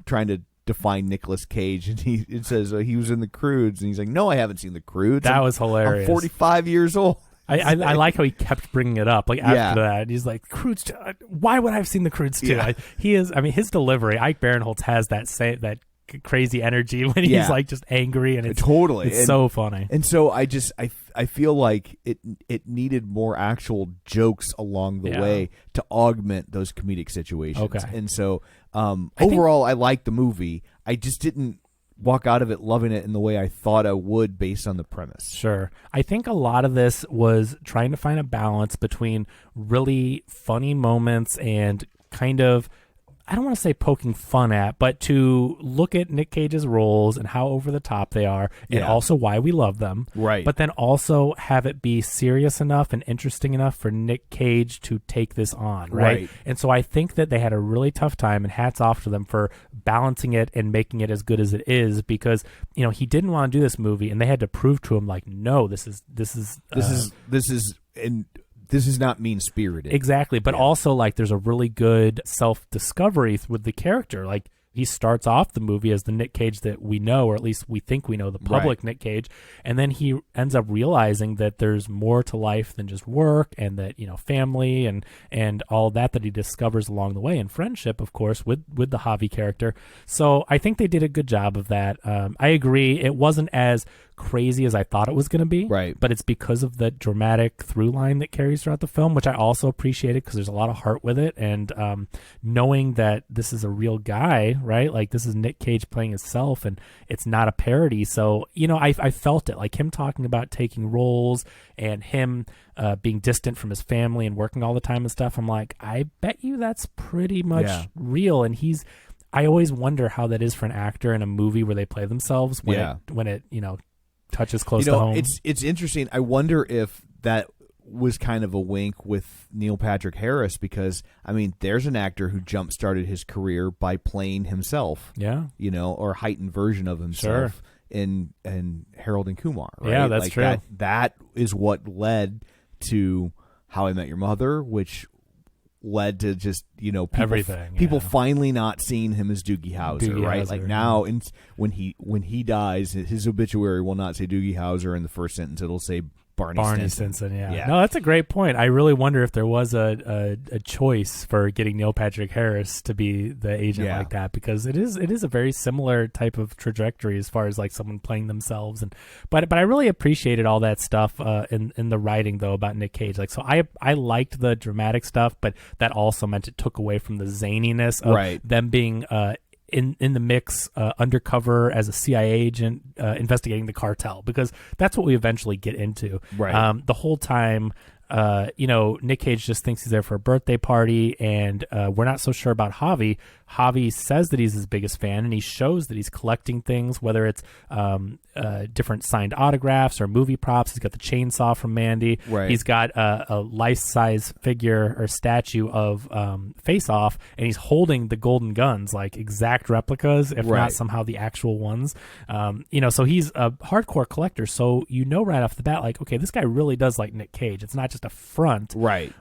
trying to define Nicolas Cage, and it says he was in The Croods, and he's like, no, I haven't seen The Croods. That was hilarious. I'm 45 years old. I like how he kept bringing it up. Like, after that, he's like, Croods, why would I have seen The Croods too? Yeah. His delivery, Ike Barinholtz has that crazy energy when he's like just angry, and it's so funny. And so I feel like it needed more actual jokes along the way to augment those comedic situations. Okay. And so overall, I liked the movie. I just didn't walk out of it loving it in the way I thought I would based on the premise. Sure. I think a lot of this was trying to find a balance between really funny moments and kind of, I don't want to say poking fun at, but to look at Nick Cage's roles and how over the top they are, and also why we love them. Right. But then also have it be serious enough and interesting enough for Nick Cage to take this on, right? And so I think that they had a really tough time, and hats off to them for balancing it and making it as good as it is, because, he didn't want to do this movie, and they had to prove to him, like, no, this is not mean-spirited. Exactly. But also, like, there's a really good self-discovery with the character. Like, he starts off the movie as the Nick Cage that we know, or at least we think we know, the public Nick Cage. And then he ends up realizing that there's more to life than just work, and that, family and all that he discovers along the way, and friendship, of course, with the Javi character. So I think they did a good job of that. I agree. It wasn't as crazy as I thought it was going to be, but it's because of the dramatic through line that carries throughout the film, which I also appreciated, because there's a lot of heart with it, and knowing that this is a real guy, right? Like, this is Nick Cage playing himself, and it's not a parody. So I felt it, like him talking about taking roles and him being distant from his family and working all the time and stuff. I'm like, I bet you that's pretty much real. And I always wonder how that is for an actor in a movie where they play themselves when it touches close to home. It's interesting. I wonder if that was kind of a wink with Neil Patrick Harris, because there's an actor who jump-started his career by playing himself, or a heightened version of himself in Harold and Kumar, right? Yeah, that's true. That is what led to How I Met Your Mother, which led to just people finally not seeing him as Doogie Howser, right? Howser, like now, when he dies, his obituary will not say Doogie Howser in the first sentence; it'll say Barney Stinson. Yeah. No, that's a great point. I really wonder if there was a choice for getting Neil Patrick Harris to be the agent like that, because it is a very similar type of trajectory as far as like someone playing themselves. But I really appreciated all that stuff in the writing, though, about Nick Cage. Like, so I liked the dramatic stuff, but that also meant it took away from the zaniness of them being in the mix, undercover as a CIA agent, investigating the cartel, because that's what we eventually get into. The whole time, Nick Cage just thinks he's there for a birthday party, and we're not so sure about Javi. Javi says that he's his biggest fan, and he shows that he's collecting things, whether it's different signed autographs or movie props. He's got the chainsaw from Mandy. He's got a life-size figure or statue of Face Off, and he's holding the golden guns, like exact replicas, if not somehow the actual ones. So he's a hardcore collector, so right off the bat, like, okay, this guy really does like Nick Cage. It's not just a front.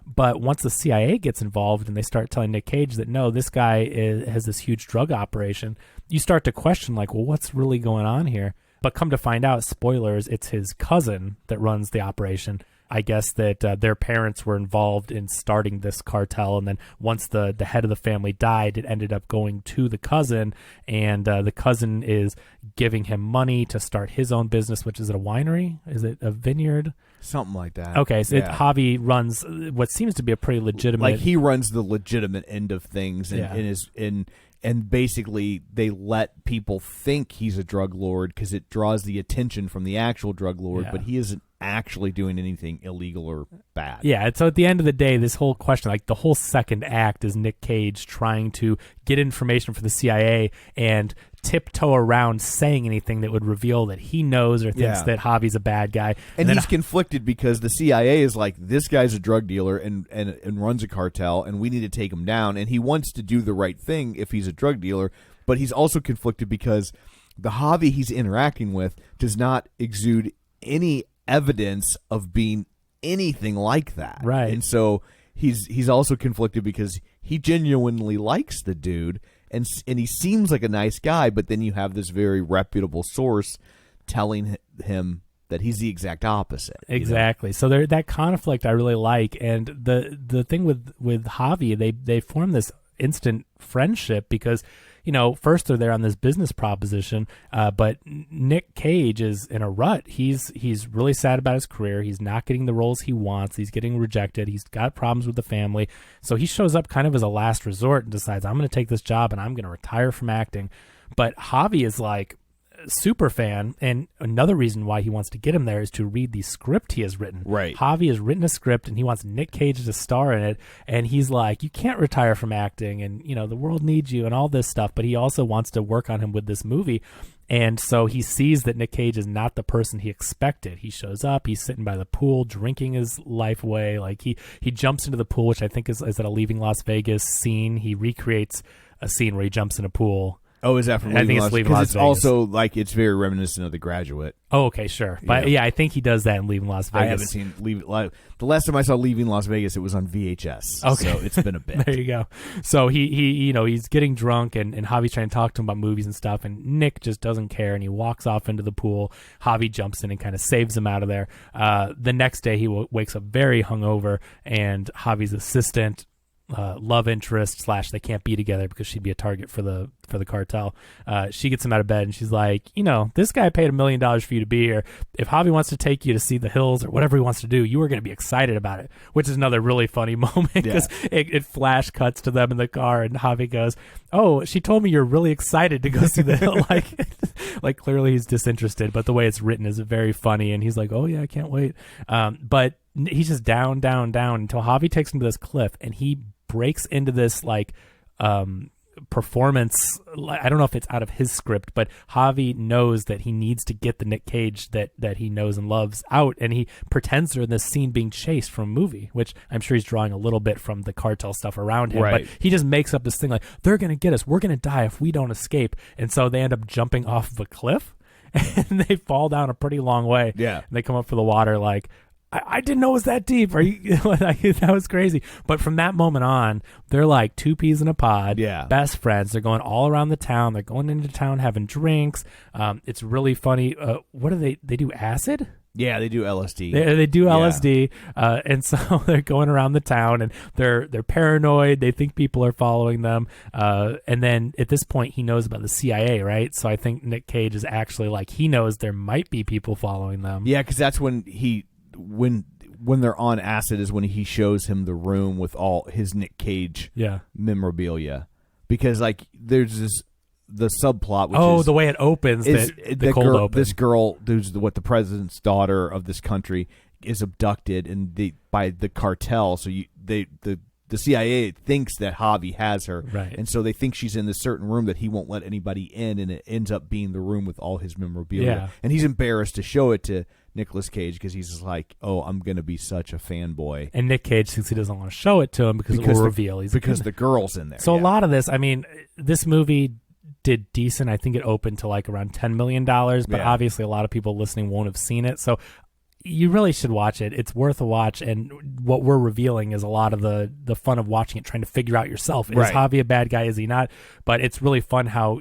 But once the CIA gets involved and they start telling Nick Cage that, no, this guy has this huge drug operation, you start to question, like, well, what's really going on here? But come to find out, spoilers, it's his cousin that runs the operation. I guess that their parents were involved in starting this cartel, and then once the head of the family died, it ended up going to the cousin, and the cousin is giving him money to start his own business, which is it a winery? Is it a vineyard? Something like that. Okay, so Javi runs what seems to be a pretty legitimate... Like, he runs the legitimate end of things, and basically they let people think he's a drug lord because it draws the attention from the actual drug lord, but he isn't actually doing anything illegal or bad. Yeah, and so at the end of the day, this whole question, like the whole second act is Nick Cage trying to get information from the CIA and tiptoe around saying anything that would reveal that he knows or thinks that Javi's a bad guy. And he's conflicted because the CIA is like, this guy's a drug dealer and runs a cartel, and we need to take him down. And he wants to do the right thing if he's a drug dealer, but he's also conflicted because the Javi he's interacting with does not exude any evidence of being anything like that. Right. And so he's also conflicted because he genuinely likes the dude, and he seems like a nice guy, but then you have this very reputable source telling him that he's the exact opposite. Exactly. So that conflict I really like, and the thing with Javi, they form this instant friendship because, you know, first they're there on this business proposition, but Nick Cage is in a rut. He's really sad about his career. He's not getting the roles he wants. He's getting rejected. He's got problems with the family. So he shows up kind of as a last resort and decides, I'm going to take this job and I'm going to retire from acting. But Javi is like super fan, and another reason why he wants to get him there is to read the script he has written. Right. Javi has written a script and he wants Nick Cage to star in it, and he's like, you can't retire from acting, and you know the world needs you and all this stuff, but he also wants to work on him with this movie. And so he sees that Nick Cage is not the person he expected. He shows up, he's sitting by the pool drinking his life away. Like he jumps into the pool, which I think is at a Leaving Las Vegas scene. He recreates a scene where he jumps in a pool. Oh, is that from Leaving Las Vegas? Because it's also like it's very reminiscent of The Graduate. Oh, okay, sure. But yeah, I think he does that in Leaving Las Vegas. I haven't seen the last time I saw Leaving Las Vegas, it was on VHS. Okay. So it's been a bit. There you go. So he you know, he's getting drunk and Javi's trying to talk to him about movies and stuff, and Nick just doesn't care and he walks off into the pool. Javi jumps in and kind of saves him out of there. The next day he wakes up very hungover, and Javi's assistant, love interest / they can't be together because she'd be a target for the cartel. She gets him out of bed and she's like, you know, this guy paid $1 million for you to be here. If Javi wants to take you to see the hills or whatever he wants to do, you are going to be excited about it, which is another really funny moment because it flash cuts to them in the car and Javi goes, oh, she told me you're really excited to go see the hill. like clearly he's disinterested, but the way it's written is very funny, and he's like, oh yeah, I can't wait. But he's just down until Javi takes him to this cliff, and he breaks into this performance. I don't know if it's out of his script, but Javi knows that he needs to get the Nick Cage that he knows and loves out, and he pretends they're in this scene being chased from a movie, which I'm sure he's drawing a little bit from the cartel stuff around him. Right. But he just makes up this thing like, they're going to get us, we're going to die if we don't escape. And so they end up jumping off of a cliff and they fall down a pretty long way. Yeah. And they come up for the water like, I didn't know it was that deep. Are you? That was crazy. But from that moment on, they're like two peas in a pod. Yeah. Best friends. They're going all around the town. They're going into town having drinks. It's really funny. What do they do? Acid? Yeah, they do LSD. They do LSD, and so they're going around the town, and they're paranoid. They think people are following them, and then at this point, he knows about the CIA, right? So I think Nick Cage is actually like, he knows there might be people following them. Yeah, because that's when when they're on acid is when he shows him the room with all his Nick Cage memorabilia. Because like there's the subplot, which is the way it opens, the cold girl, open. this girl who's the president's daughter of this country is abducted by the cartel. So the CIA thinks that Javi has her, right? And so they think she's in this certain room that he won't let anybody in, and it ends up being the room with all his memorabilia. Yeah. And he's embarrassed to show it to Nicolas Cage because he's just like, oh, I'm going to be such a fanboy. And Nick Cage thinks he doesn't want to show it to him because it will reveal he's because the girl's in there. So a lot of this, I mean, this movie did decent. I think it opened to like around $10 million, but obviously a lot of people listening won't have seen it. So you really should watch it. It's worth a watch. And what we're revealing is a lot of the fun of watching it, trying to figure out yourself. Is Javi a bad guy? Is he not? But it's really fun how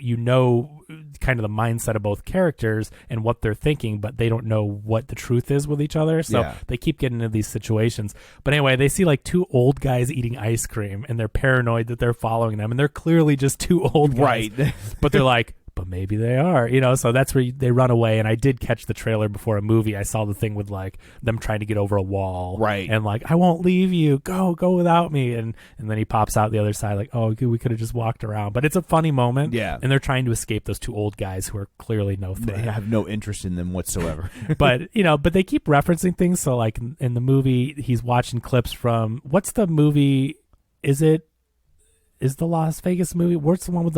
kind of the mindset of both characters and what they're thinking, but they don't know what the truth is with each other. So they keep getting into these situations. But anyway, they see like two old guys eating ice cream and they're paranoid that they're following them. And they're clearly just two old guys. Right. But they're like, but maybe they are, so that's where they run away. And I did catch the trailer before a movie. I saw the thing with like them trying to get over a wall, right? And like, I won't leave you, go without me. And then he pops out the other side like, oh, we could have just walked around. But it's a funny moment, and they're trying to escape those two old guys who are clearly no threat. They have no interest in them whatsoever. But but they keep referencing things. So like in the movie, he's watching clips from, what's the movie? Is the Las Vegas movie? What's the one with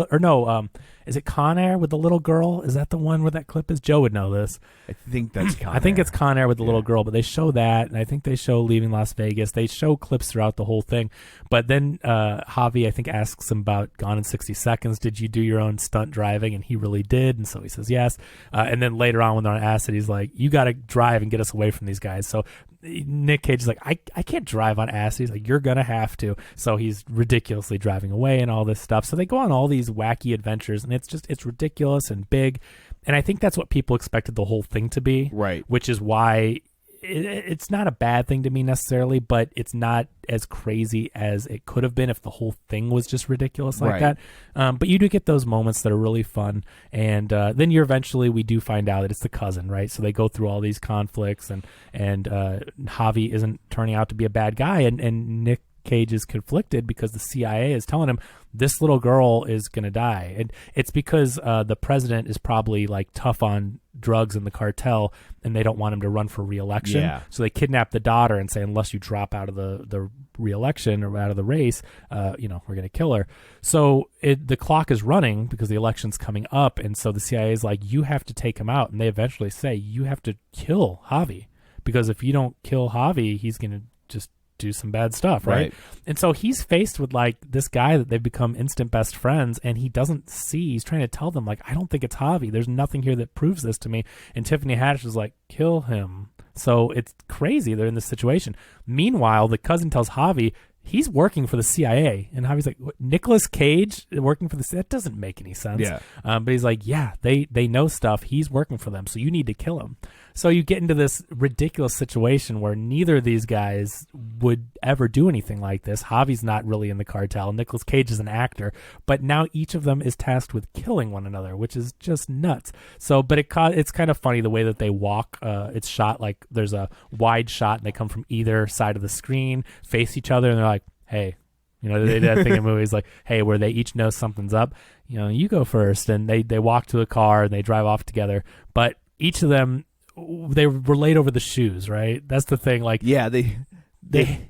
is it Con Air with the little girl? Is that the one where that clip is? Joe would know this. I think that's Con Air. I think it's Con Air with the little girl, but they show that, and I think they show Leaving Las Vegas. They show clips throughout the whole thing. But then Javi, I think, asks him about Gone in 60 Seconds. Did you do your own stunt driving? And he really did, and so he says yes. And then later on when they're on acid, he's like, you got to drive and get us away from these guys. So Nick Cage is like, I can't drive on acid. He's like, you're going to have to. So he's ridiculously driving away and all this stuff. So they go on all these wacky adventures, and it's ridiculous and big. And I think that's what people expected the whole thing to be. Right. Which is why it's not a bad thing to me necessarily, but it's not as crazy as it could have been if the whole thing was just ridiculous like that. But you do get those moments that are really fun. And then we do find out that it's the cousin, right? So they go through all these conflicts, and Javi isn't turning out to be a bad guy. And Nick Cage is conflicted because the CIA is telling him this little girl is going to die. And it's because the president is probably like tough on drugs in the cartel, and they don't want him to run for re-election. Yeah. So they kidnap the daughter and say, unless you drop out of the re-election or out of the race, we're going to kill her. So the clock is running because the election's coming up. And so the CIA is like, you have to take him out. And they eventually say, you have to kill Javi, because if you don't kill Javi, he's going to just do some bad stuff, right? And so he's faced with like this guy that they've become instant best friends, and he doesn't see. He's trying to tell them like, I don't think it's Javi. There's nothing here that proves this to me. And Tiffany Haddish is like, kill him. So it's crazy they're in this situation. Meanwhile, the cousin tells Javi he's working for the CIA, and Javi's like, what, Nicolas Cage working for the CIA? That doesn't make any sense. Yeah. But he's like, yeah, they know stuff. He's working for them, so you need to kill him. So you get into this ridiculous situation where neither of these guys would ever do anything like this. Javi's not really in the cartel. Nicolas Cage is an actor, but now each of them is tasked with killing one another, which is just nuts. So, but it's kind of funny the way that they walk. It's shot like there's a wide shot, and they come from either side of the screen, face each other, and they're like, hey, they did that thing in movies like, hey, where they each know something's up. You go first, and they walk to a car and they drive off together. But each of them, they relate over the shoes, right? That's the thing. Like, yeah, they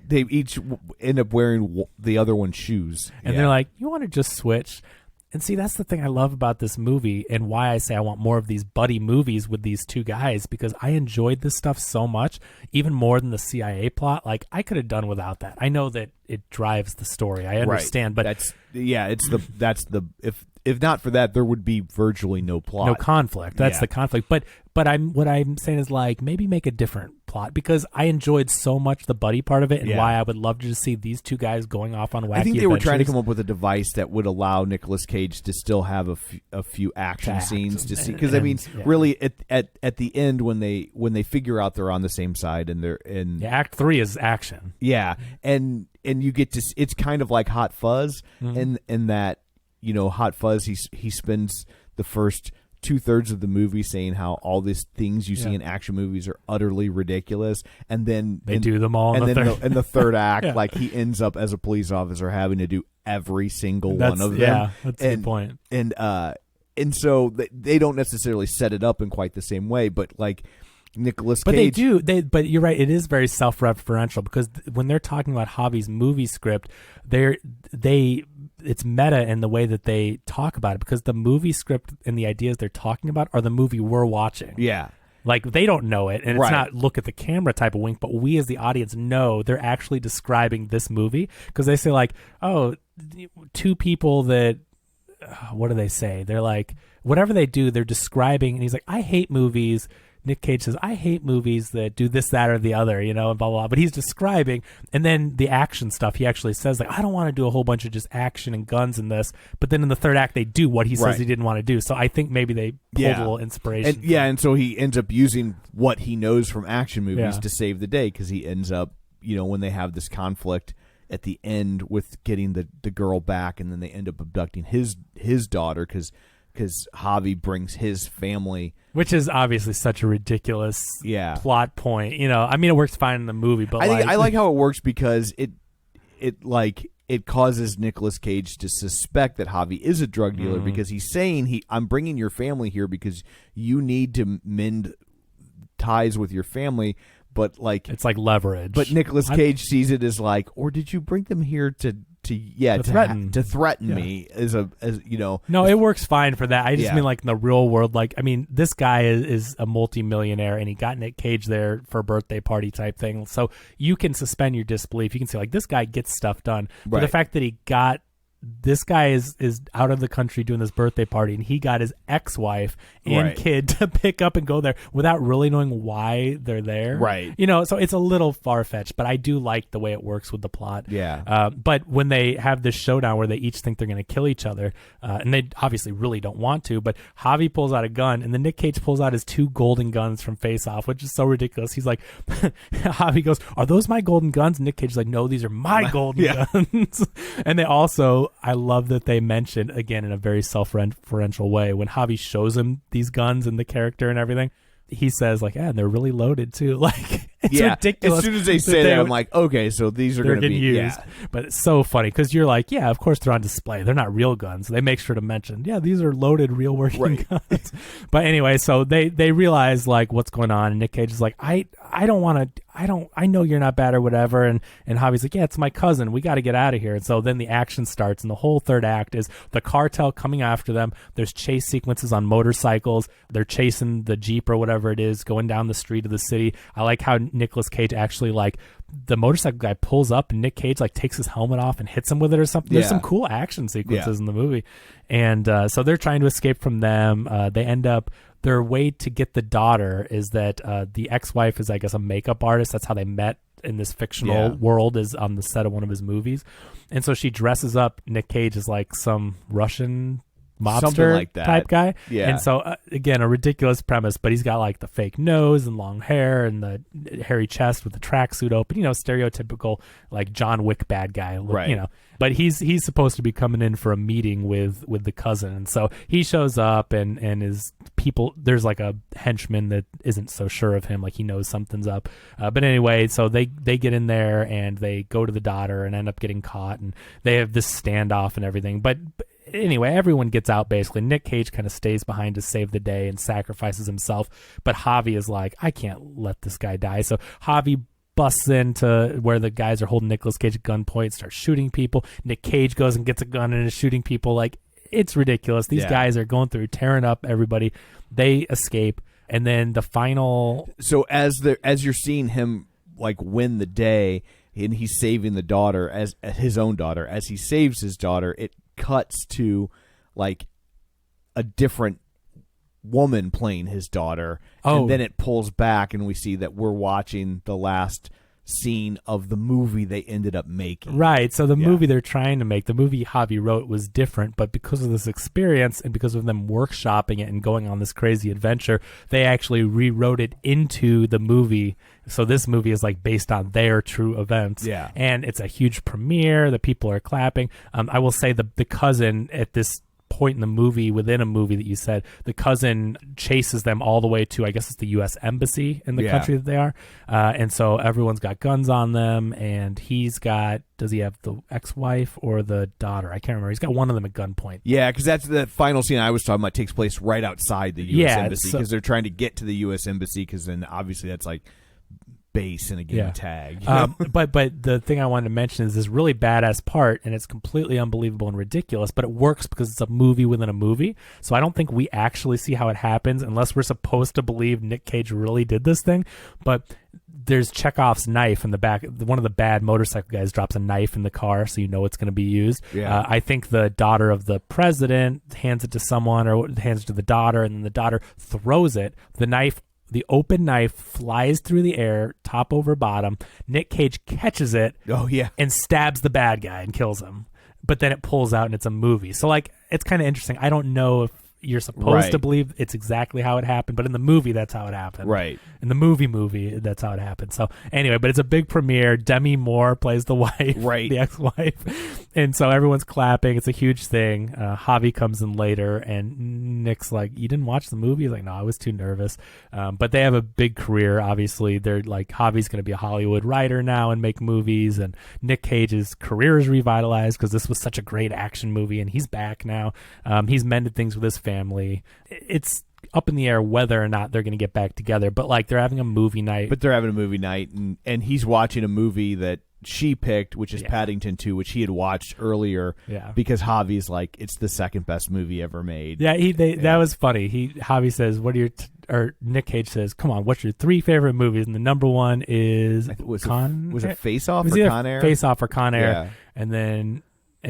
each end up wearing the other one's shoes, and they're like, you want to just switch? And see, that's the thing I love about this movie, and why I say I want more of these buddy movies with these two guys, because I enjoyed this stuff so much, even more than the CIA plot. Like, I could have done without that. I know that it drives the story. I understand, but if not for that, there would be virtually no plot, no conflict. That's the conflict. But what I'm saying is, like, maybe make a different plot, because I enjoyed so much the buddy part of it, and why I would love to just see these two guys going off on wacky adventures. I think they were trying to come up with a device that would allow Nicolas Cage to still have a few action scenes to see, because really at the end when they figure out they're on the same side, and they're in Act 3 is action. Yeah, and you get to, it's kind of like Hot Fuzz, in that, Hot Fuzz, he spends the first 2/3 of the movie saying how all these things you see in action movies are utterly ridiculous, and then they do them all in the third act, like, he ends up as a police officer having to do every single one of them. Yeah, that's the point. And so they don't necessarily set it up in quite the same way, but like Nicolas Cage. But they do. But you're right. It is very self-referential, because when they're talking about Javi's movie script, it's meta in the way that they talk about it, because the movie script and the ideas they're talking about are the movie we're watching. Yeah. Like, they don't know it, and it's not look at the camera type of wink, but we as the audience know they're actually describing this movie, because they say, like, oh, two people that, what do they say? They're like, whatever they do, they're describing, and he's like, I hate movies Nick Cage says, I hate movies that do this, that, or the other, and blah, blah, blah. But he's describing, and then the action stuff, he actually says, like, I don't want to do a whole bunch of just action and guns in this. But then in the third act, they do what he says he didn't want to do. So I think maybe they pulled a little inspiration. And so he ends up using what he knows from action movies to save the day, because he ends up, when they have this conflict at the end with getting the girl back, and then they end up abducting his daughter because Javi brings his family, which is obviously such a ridiculous plot point. It works fine in the movie, but I like how it works because it causes Nicolas Cage to suspect that Javi is a drug dealer, because he's saying I'm bringing your family here because you need to mend ties with your family. But it's like leverage. But Nicolas Cage sees it as or did you bring them here to threaten me as No, it works fine for that. I just mean in the real world. This guy is a multimillionaire, and he got Nick Cage there for a birthday party type thing. So you can suspend your disbelief. You can say this guy gets stuff done. But the fact that this guy is out of the country doing this birthday party, and he got his ex-wife and kid to pick up and go there without really knowing why they're there. Right. So it's a little far-fetched, but I do like the way it works with the plot. Yeah. But when they have this showdown where they each think they're going to kill each other, and they obviously really don't want to, but Javi pulls out a gun, and then Nick Cage pulls out his 2 golden guns from Face Off, which is so ridiculous. He's like, Javi goes, are those my golden guns? And Nick Cage's like, no, these are my golden guns. And they also, I love that they mention, again, in a very self-referential way, when Javi shows him these guns and the character and everything, he says, they're really loaded too. It's ridiculous. As soon as they say that, I'm like, okay, so these are going to be used. Yeah. But it's so funny because you're like, yeah, of course they're on display. They're not real guns. They make sure to mention, these are loaded, real working guns. But anyway, so they realize what's going on, and Nick Cage is like, I don't want to. I know you're not bad or whatever. And Javi's like, it's my cousin. We got to get out of here. And so then the action starts, and the whole third act is the cartel coming after them. There's chase sequences on motorcycles. They're chasing the Jeep or whatever it is, going down the street of the city. I like how Nicolas Cage actually the motorcycle guy pulls up, and Nick Cage takes his helmet off and hits him with it or something. There's some cool action sequences in the movie. And so they're trying to escape from them. They end up, their way to get the daughter is that the ex-wife is, I guess, a makeup artist. That's how they met in this fictional world, is on the set of one of his movies. And so she dresses up Nick Cage as some Russian mobster type guy. Yeah. And so again, a ridiculous premise, but he's got the fake nose and long hair and the hairy chest with the tracksuit open, stereotypical John Wick bad guy, but he's supposed to be coming in for a meeting with the cousin. And so he shows up, and his people, there's a henchman that isn't so sure of him, he knows something's up. But anyway, so they get in there, and they go to the daughter and end up getting caught, and they have this standoff and everything. But anyway, everyone gets out basically. Nick Cage kind of stays behind to save the day and sacrifices himself. But Javi is like, I can't let this guy die. So Javi busts into where the guys are holding Nicolas Cage at gunpoint, starts shooting people. Nick Cage goes and gets a gun and is shooting people. It's ridiculous. These guys are going through, tearing up everybody. They escape. And then the final... So as you're seeing him win the day, and he's saving the daughter, as his own daughter, as he saves his daughter, it cuts to a different woman playing his daughter, and then it pulls back, and we see that we're watching the last scene of the movie they ended up making. Right. So the movie they're trying to make, the movie Javi wrote, was different, but because of this experience and because of them workshopping it and going on this crazy adventure, they actually rewrote it into the movie. So this movie is based on their true events. Yeah. And it's a huge premiere. The people are clapping. I will say the cousin at this point in the movie, within a movie that you said, the cousin chases them all the way to, I guess it's the U.S. Embassy in the country that they are. And so everyone's got guns on them, and does he have the ex-wife or the daughter? I can't remember. He's got one of them at gunpoint. Yeah, because that's the final scene I was talking about, takes place right outside the U.S. Embassy, because they're trying to get to the U.S. Embassy, because then obviously that's base in a game of tag. But the thing I wanted to mention is this really badass part, and it's completely unbelievable and ridiculous, but it works because it's a movie within a movie. So I don't think we actually see how it happens unless we're supposed to believe Nick Cage really did this thing. But there's Chekhov's knife in the back. One of the bad motorcycle guys drops a knife in the car, so you know it's going to be used. Yeah. I think the daughter of the president hands it to someone, or hands it to the daughter, and then the daughter throws it. The knife The open knife flies through the air, top over bottom. Nick Cage catches it. Oh, yeah. And stabs the bad guy and kills him. But then it pulls out and it's a movie. So, like, it's kind of interesting. I don't know if you're supposed to believe it's exactly how it happened, but in the movie, that's how it happened. Right. In the movie, that's how it happened. So anyway, but it's a big premiere. Demi Moore plays the wife, right, the ex-wife, and so everyone's clapping. It's a huge thing. Javi comes in later, and Nick's like, "You didn't watch the movie?" He's like, "No, I was too nervous." But they have a big career. Obviously, they're like, Javi's going to be a Hollywood writer now and make movies, and Nick Cage's career is revitalized because this was such a great action movie, and he's back now. He's mended things with his family. It's up in the air whether or not they're going to get back together, but like they're having a movie night. But they're having a movie night, and he's watching a movie that she picked, which is Paddington 2, which he had watched earlier. Yeah. Because Javi's like, it's the second best movie ever made. Yeah, that was funny. Javi says, "What are your?" Or Nick Cage says, "Come on, what's your 3 favorite movies?" And the number one is was it Face Off or Con Air? Face Off or Con Air. Yeah. And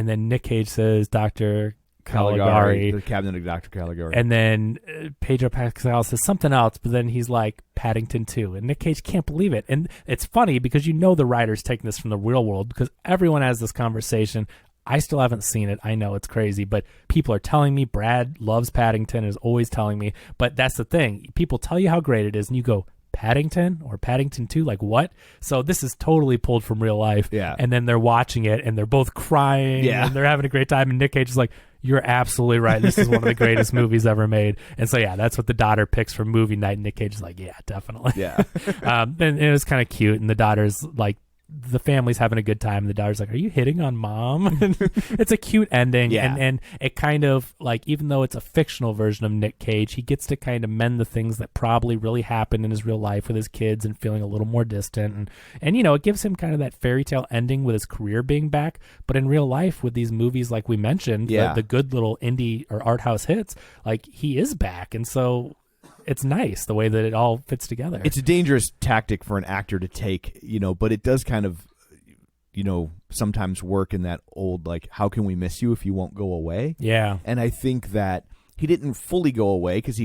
then Nick Cage says Dr. Caligari, the Cabinet of Dr. Caligari. And then Pedro Pascal says something else, but then he's like, Paddington 2. And Nick Cage can't believe it. And it's funny because the writer's taking this from the real world because everyone has this conversation. I still haven't seen it. I know it's crazy, but people are telling me. Brad loves Paddington, is always telling me. But that's the thing. People tell you how great it is, and you go, Paddington or Paddington 2, like what? So this is totally pulled from real life. Yeah. And then they're watching it, and they're both crying, and they're having a great time, and Nick Cage is like, "You're absolutely right. This is one of the greatest movies ever made." And so, yeah, that's what the daughter picks for movie night. And Nick Cage is like, "Yeah, definitely." Yeah. And it was kind of cute. And the daughter's like, the family's having a good time. And the daughter's like, "Are you hitting on mom?" And it's a cute ending. Yeah. And it kind of like, even though it's a fictional version of Nick Cage, he gets to kind of mend the things that probably really happened in his real life with his kids and feeling a little more distant. And it gives him kind of that fairy tale ending with his career being back. But in real life with these movies, like we mentioned, the good little indie or art house hits, like he is back. And so it's nice the way that it all fits together. It's a dangerous tactic for an actor to take, but it does kind of, sometimes work in that old, like, how can we miss you if you won't go away? Yeah. And I think that he didn't fully go away because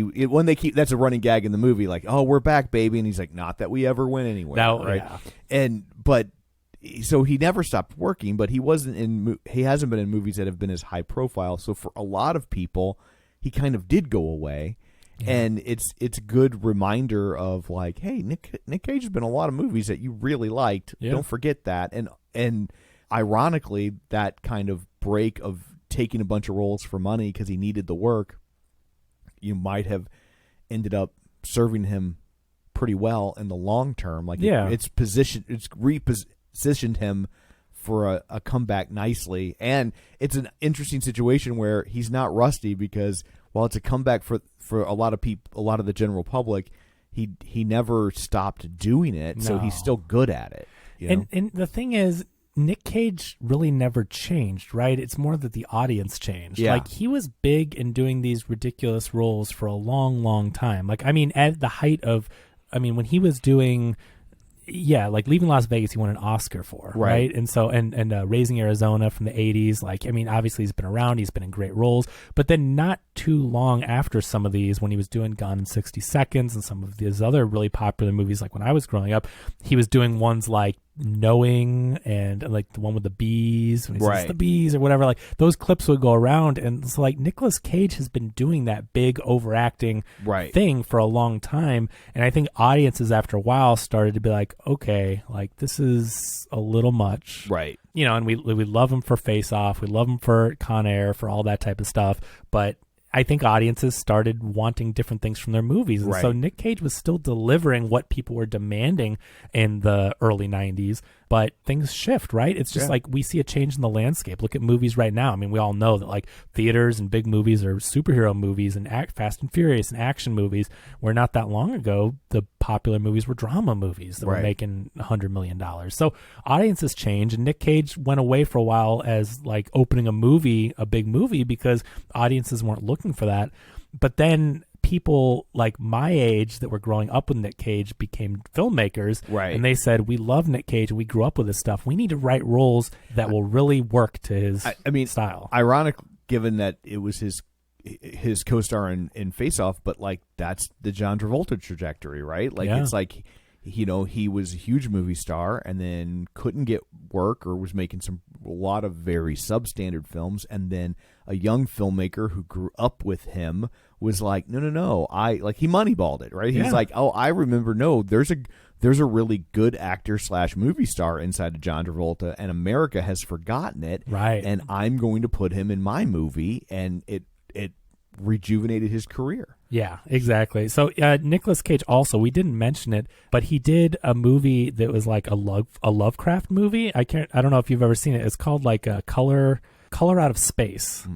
that's a running gag in the movie, like, "Oh, we're back, baby," and he's like, "Not that we ever went anywhere," right? Yeah. So he never stopped working, but he hasn't been in movies that have been as high profile. So for a lot of people, he kind of did go away. Yeah. And it's a good reminder of like, hey, Nick Cage has been in a lot of movies that you really liked. Yeah. Don't forget that. And ironically, that kind of break of taking a bunch of roles for money because he needed the work, you might have ended up serving him pretty well in the long term. Like, it's repositioned him for a comeback nicely. And it's an interesting situation where he's not rusty because while it's a comeback for a lot of people, a lot of the general public, he never stopped doing it. No. So he's still good at it. And the thing is, Nick Cage really never changed, right? It's more that the audience changed. Yeah. Like, he was big in doing these ridiculous roles for a long, long time. Like, I mean, at the height of, when he was doing, like Leaving Las Vegas, he won an Oscar for, right? And so, and Raising Arizona from the 80s, like, obviously he's been around, he's been in great roles, but then not too long after some of these, when he was doing Gone in 60 Seconds and some of these other really popular movies, like when I was growing up, he was doing ones like Knowing and like the one with the bees, when he says the bees or whatever, like those clips would go around. And so like Nicolas Cage has been doing that big overacting thing for a long time. And I think audiences after a while started to be like, okay, like this is a little much. Right. And we love him for Face Off. We love him for Con Air, for all that type of stuff. But I think audiences started wanting different things from their movies. And so Nick Cage was still delivering what people were demanding in the early 90s, but things shift, right? It's just like we see a change in the landscape. Look at movies right now. We all know that like theaters and big movies are superhero movies and Fast and Furious and action movies, where not that long ago, the popular movies were drama movies that were making $100 million. So audiences change, and Nick Cage went away for a while as like opening a big movie, because audiences weren't looking for that. But then people like my age that were growing up with Nick Cage became filmmakers, and they said, we love Nick Cage and we grew up with his stuff. We need to write roles that will really work to his style. Ironic, given that it was his his co-star in Face Off, but like that's the John Travolta trajectory, right? Like it's like, you know, he was a huge movie star and then couldn't get work or was making a lot of very substandard films, and then a young filmmaker who grew up with him was like, no, he moneyballed it, right? He's like, oh, I remember, there's a really good actor / movie star inside of John Travolta, and America has forgotten it, right? And I'm going to put him in my movie, and it rejuvenated his career. Yeah, exactly. So Nicolas Cage also, we didn't mention it, but he did a movie that was like a Lovecraft movie. I don't know if you've ever seen it. It's called like Color Out of Space.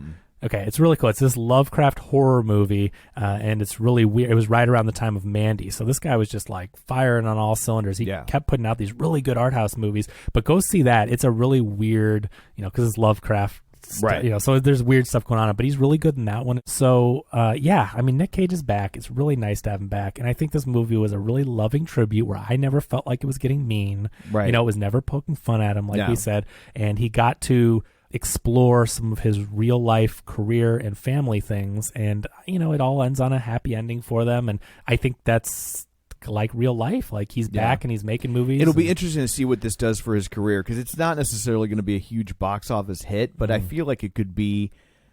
Okay, it's really cool. It's this Lovecraft horror movie, and it's really weird. It was right around the time of Mandy, so this guy was just like firing on all cylinders. He kept putting out these really good art house movies, but go see that. It's a really weird, because it's Lovecraft. Right. So there's weird stuff going on, but he's really good in that one. So, I mean, Nick Cage is back. It's really nice to have him back. And I think this movie was a really loving tribute where I never felt like it was getting mean. Right. It was never poking fun at him, like we said. And he got to explore some of his real life career and family things. And, it all ends on a happy ending for them. And I think that's like real life. Like he's back and he's making movies. It'll be interesting to see what this does for his career, because it's not necessarily going to be a huge box office hit, but I feel like it could be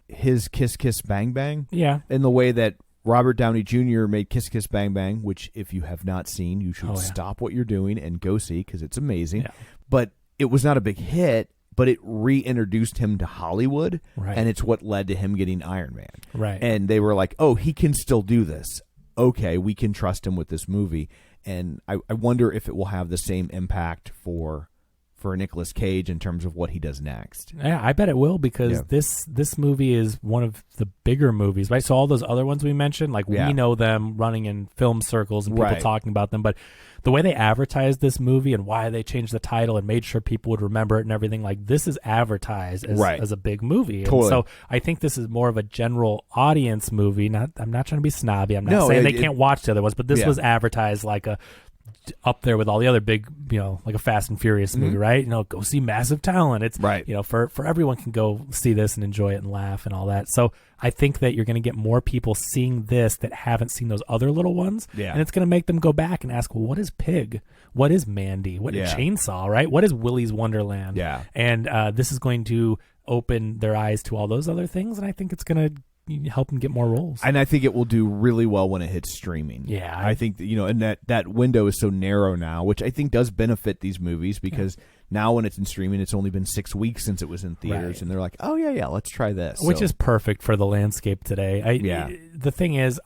his Kiss Kiss Bang Bang. Yeah. In the way that Robert Downey Jr. made Kiss Kiss Bang Bang, which if you have not seen, you should stop what you're doing and go see, because it's amazing. Yeah. But it was not a big hit, but it reintroduced him to Hollywood, and it's what led to him getting Iron Man. Right. And they were like, oh, he can still do this. Okay, we can trust him with this movie. And I wonder if it will have the same impact for Nicolas Cage in terms of what he does next. Yeah, I bet it will, because this movie is one of the bigger movies, right? So all those other ones we mentioned, like we know them running in film circles and people talking about them, but the way they advertised this movie and why they changed the title and made sure people would remember it and everything, like this is advertised as a big movie. Totally. And so I think this is more of a general audience movie. I'm not trying to be snobby. I'm not saying they can't watch the other ones, but this was advertised like up there with all the other big, like a Fast and Furious movie, right? Go see massive talent. It's for everyone can go see this and enjoy it and laugh and all that. So I think that you're going to get more people seeing this that haven't seen those other little ones. Yeah. And it's going to make them go back and ask, well, what is Pig? What is Mandy? What is Chainsaw, right? What is Willy's Wonderland? Yeah. And this is going to open their eyes to all those other things. And I think it's going to help them get more roles. And I think it will do really well when it hits streaming. Yeah. I think that, and that window is so narrow now, which I think does benefit these movies, because now when it's in streaming, it's only been 6 weeks since it was in theaters, and they're like, oh yeah, let's try this. Which is perfect for the landscape today. The thing is,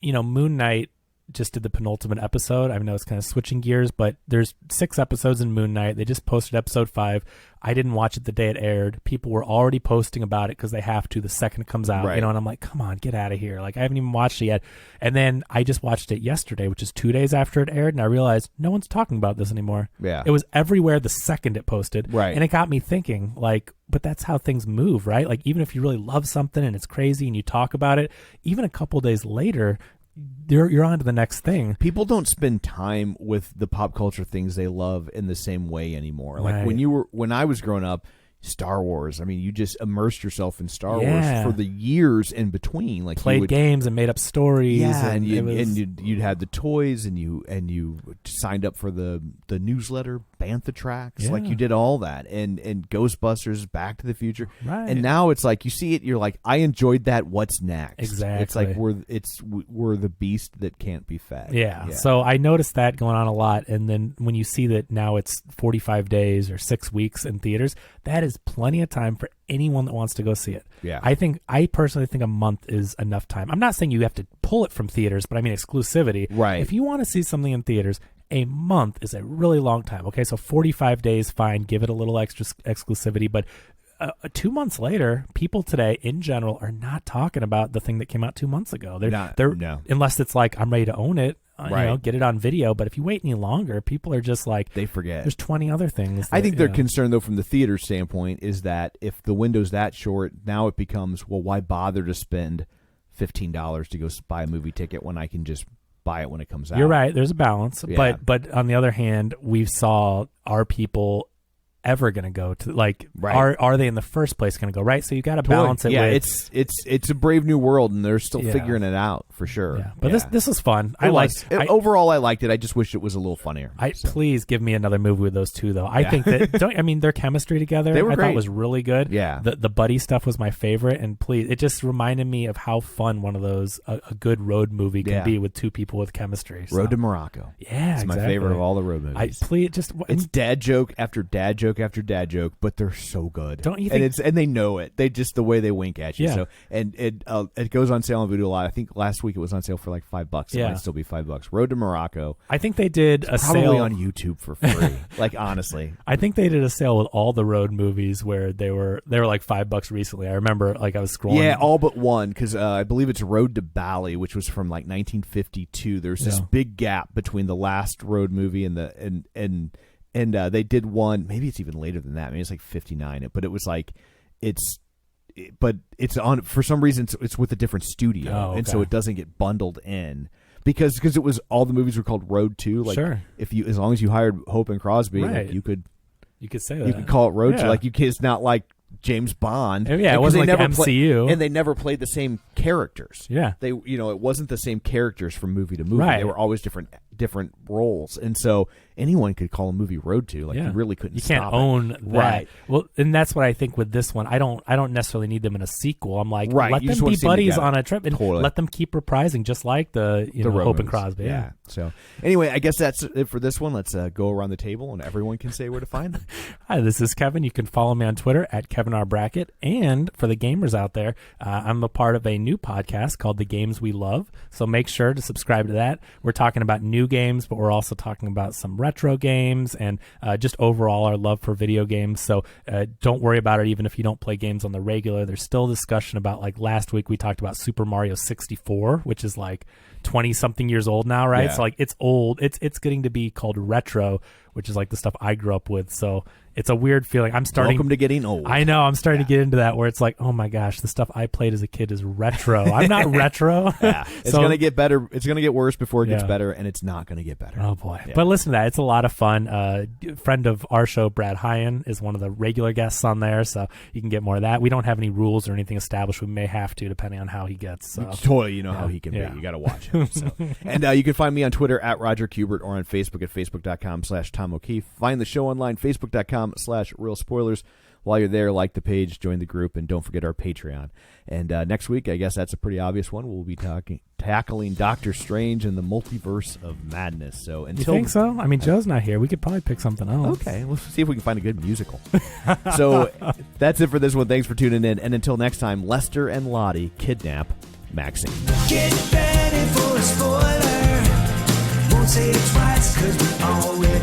Moon Knight just did the penultimate episode. I know it's kind of switching gears, but there's 6 episodes in Moon Knight. They just posted episode 5. I didn't watch it the day it aired. People were already posting about it because they have to the second it comes out. And I'm like, come on, get out of here. Like, I haven't even watched it yet. And then I just watched it yesterday, which is 2 days after it aired, and I realized no one's talking about this anymore. Yeah. It was everywhere the second it posted. Right. And it got me thinking, like, but that's how things move, right? Like, even if you really love something and it's crazy and you talk about it, even a couple days later, you're on to the next thing. People don't spend time with the pop culture things they love in the same way anymore. Like when I was growing up, Star Wars. I mean, you just immersed yourself in Star Wars for the years in between. Like played games and made up stories. Yeah, and you'd had the toys, and you signed up for the newsletter, Bantha Tracks. Yeah. Like you did all that, and Ghostbusters, Back to the Future. Right. And now it's like you see it, you're like, I enjoyed that. What's next? Exactly. It's like we're the beast that can't be fed. Yeah. So I noticed that going on a lot, and then when you see that now it's 45 days or 6 weeks in theaters, that is plenty of time for anyone that wants to go see it. Yeah. I personally think a month is enough time. I'm not saying you have to pull it from theaters, but I mean exclusivity. Right. If you want to see something in theaters, a month is a really long time. Okay, so 45 days, fine. Give it a little extra exclusivity, but 2 months later, people today in general are not talking about the thing that came out 2 months ago. They're unless it's like, I'm ready to own it. Get it on video. But if you wait any longer, people are just like, they forget. There's 20 other things. I think they're concerned, though, from the theater standpoint, is that if the window's that short, now it becomes, well, why bother to spend $15 to go buy a movie ticket when I can just buy it when it comes out? You're right. There's a balance. Yeah. But on the other hand, we saw our people ever going to go to? Like, Right. are they in the first place going to go? Right. So you got to balance it. Yeah, with, it's a brave new world, and they're still Yeah. figuring it out for sure. Yeah. But this is fun. Overall, I liked it. I just wish it was a little funnier. Please give me another movie with those two, though. I think that their chemistry together, They were I great. thought was really good. Yeah. The buddy stuff was my favorite, and please, it just reminded me of how fun one of those a good road movie can be with two people with chemistry. So. Road to Morocco. Yeah, it's my favorite of all the road movies. It's dad joke after dad joke after dad joke, but they're so good. Don't you think? And they know it. They just the way they wink at you. Yeah. So it goes on sale on Vudu a lot. I think last week it was on sale for like $5. It might still be $5. Road to Morocco. I think they did a Probably sale on YouTube for free. Like honestly, I think they did a sale with all the road movies where they were like $5 recently. I remember like I was scrolling. Yeah, all but one because I believe it's Road to Bali, which was from like 1952. There's this big gap between the last road movie and they did one. Maybe it's even later than that. Maybe it's like 59. But it was like it's on for some reason. it's with a different studio, and so it doesn't get bundled in. Because it was all the movies were called Road 2. Like as long as you hired Hope and Crosby, like, you could say that. You could call it Road 2. Like it's not like James Bond. Yeah, it wasn't like MCU. And they never played the same characters. Yeah. It wasn't the same characters from movie to movie. Right. They were always different roles. And so anyone could call a movie Road 2. Like you really couldn't stop it. You can't own that. Right. Well, and that's what I think with this one. I don't necessarily need them in a sequel. I'm like, let You them just be buddies together. on a trip and let them keep reprising just like the Hope and Crosby. Yeah. So anyway, I guess that's it for this one. Let's go around the table and everyone can say where to find them. Hi, this is Kevin. You can follow me on Twitter at KevinRBrackett. And for the gamers out there, I'm a part of a new podcast called The Games We Love. So make sure to subscribe to that. We're talking about new games, but we're also talking about some retro games and just overall our love for video games. So don't worry about it even if you don't play games on the regular. There's still discussion about, like last week we talked about Super Mario 64, which is like 20-something years old now, right? Yeah. So like it's old. It's getting to be called retro, which is like the stuff I grew up with. So it's a weird feeling. Welcome to getting old. I know. I'm starting to get into that where it's like, oh my gosh, the stuff I played as a kid is retro. I'm not retro. It's going to get better. It's going to get worse before it gets better, and it's not going to get better. Oh boy. But listen to that. It's a lot of fun. Friend of our show, Brad Hyan, is one of the regular guests on there, so you can get more of that. We don't have any rules or anything established. We may have to, depending on how he gets. So. Totally, how he can be. You got to watch him. So. And you can find me on Twitter at Roger Kubert or on Facebook at facebook.com/Tom O'Keefe. Find the show online, facebook.com/Real Spoilers. While you're there, like the page, join the group, and don't forget our Patreon. And next week, I guess that's a pretty obvious one. We'll be tackling Doctor Strange and the Multiverse of Madness. So until you think so? I mean, Joe's not here. We could probably pick something else. Okay, we'll see if we can find a good musical. So that's it for this one. Thanks for tuning in. And until next time, Lester and Lottie kidnap Maxine. Get ready for a spoiler. Won't say it twice, 'cause we always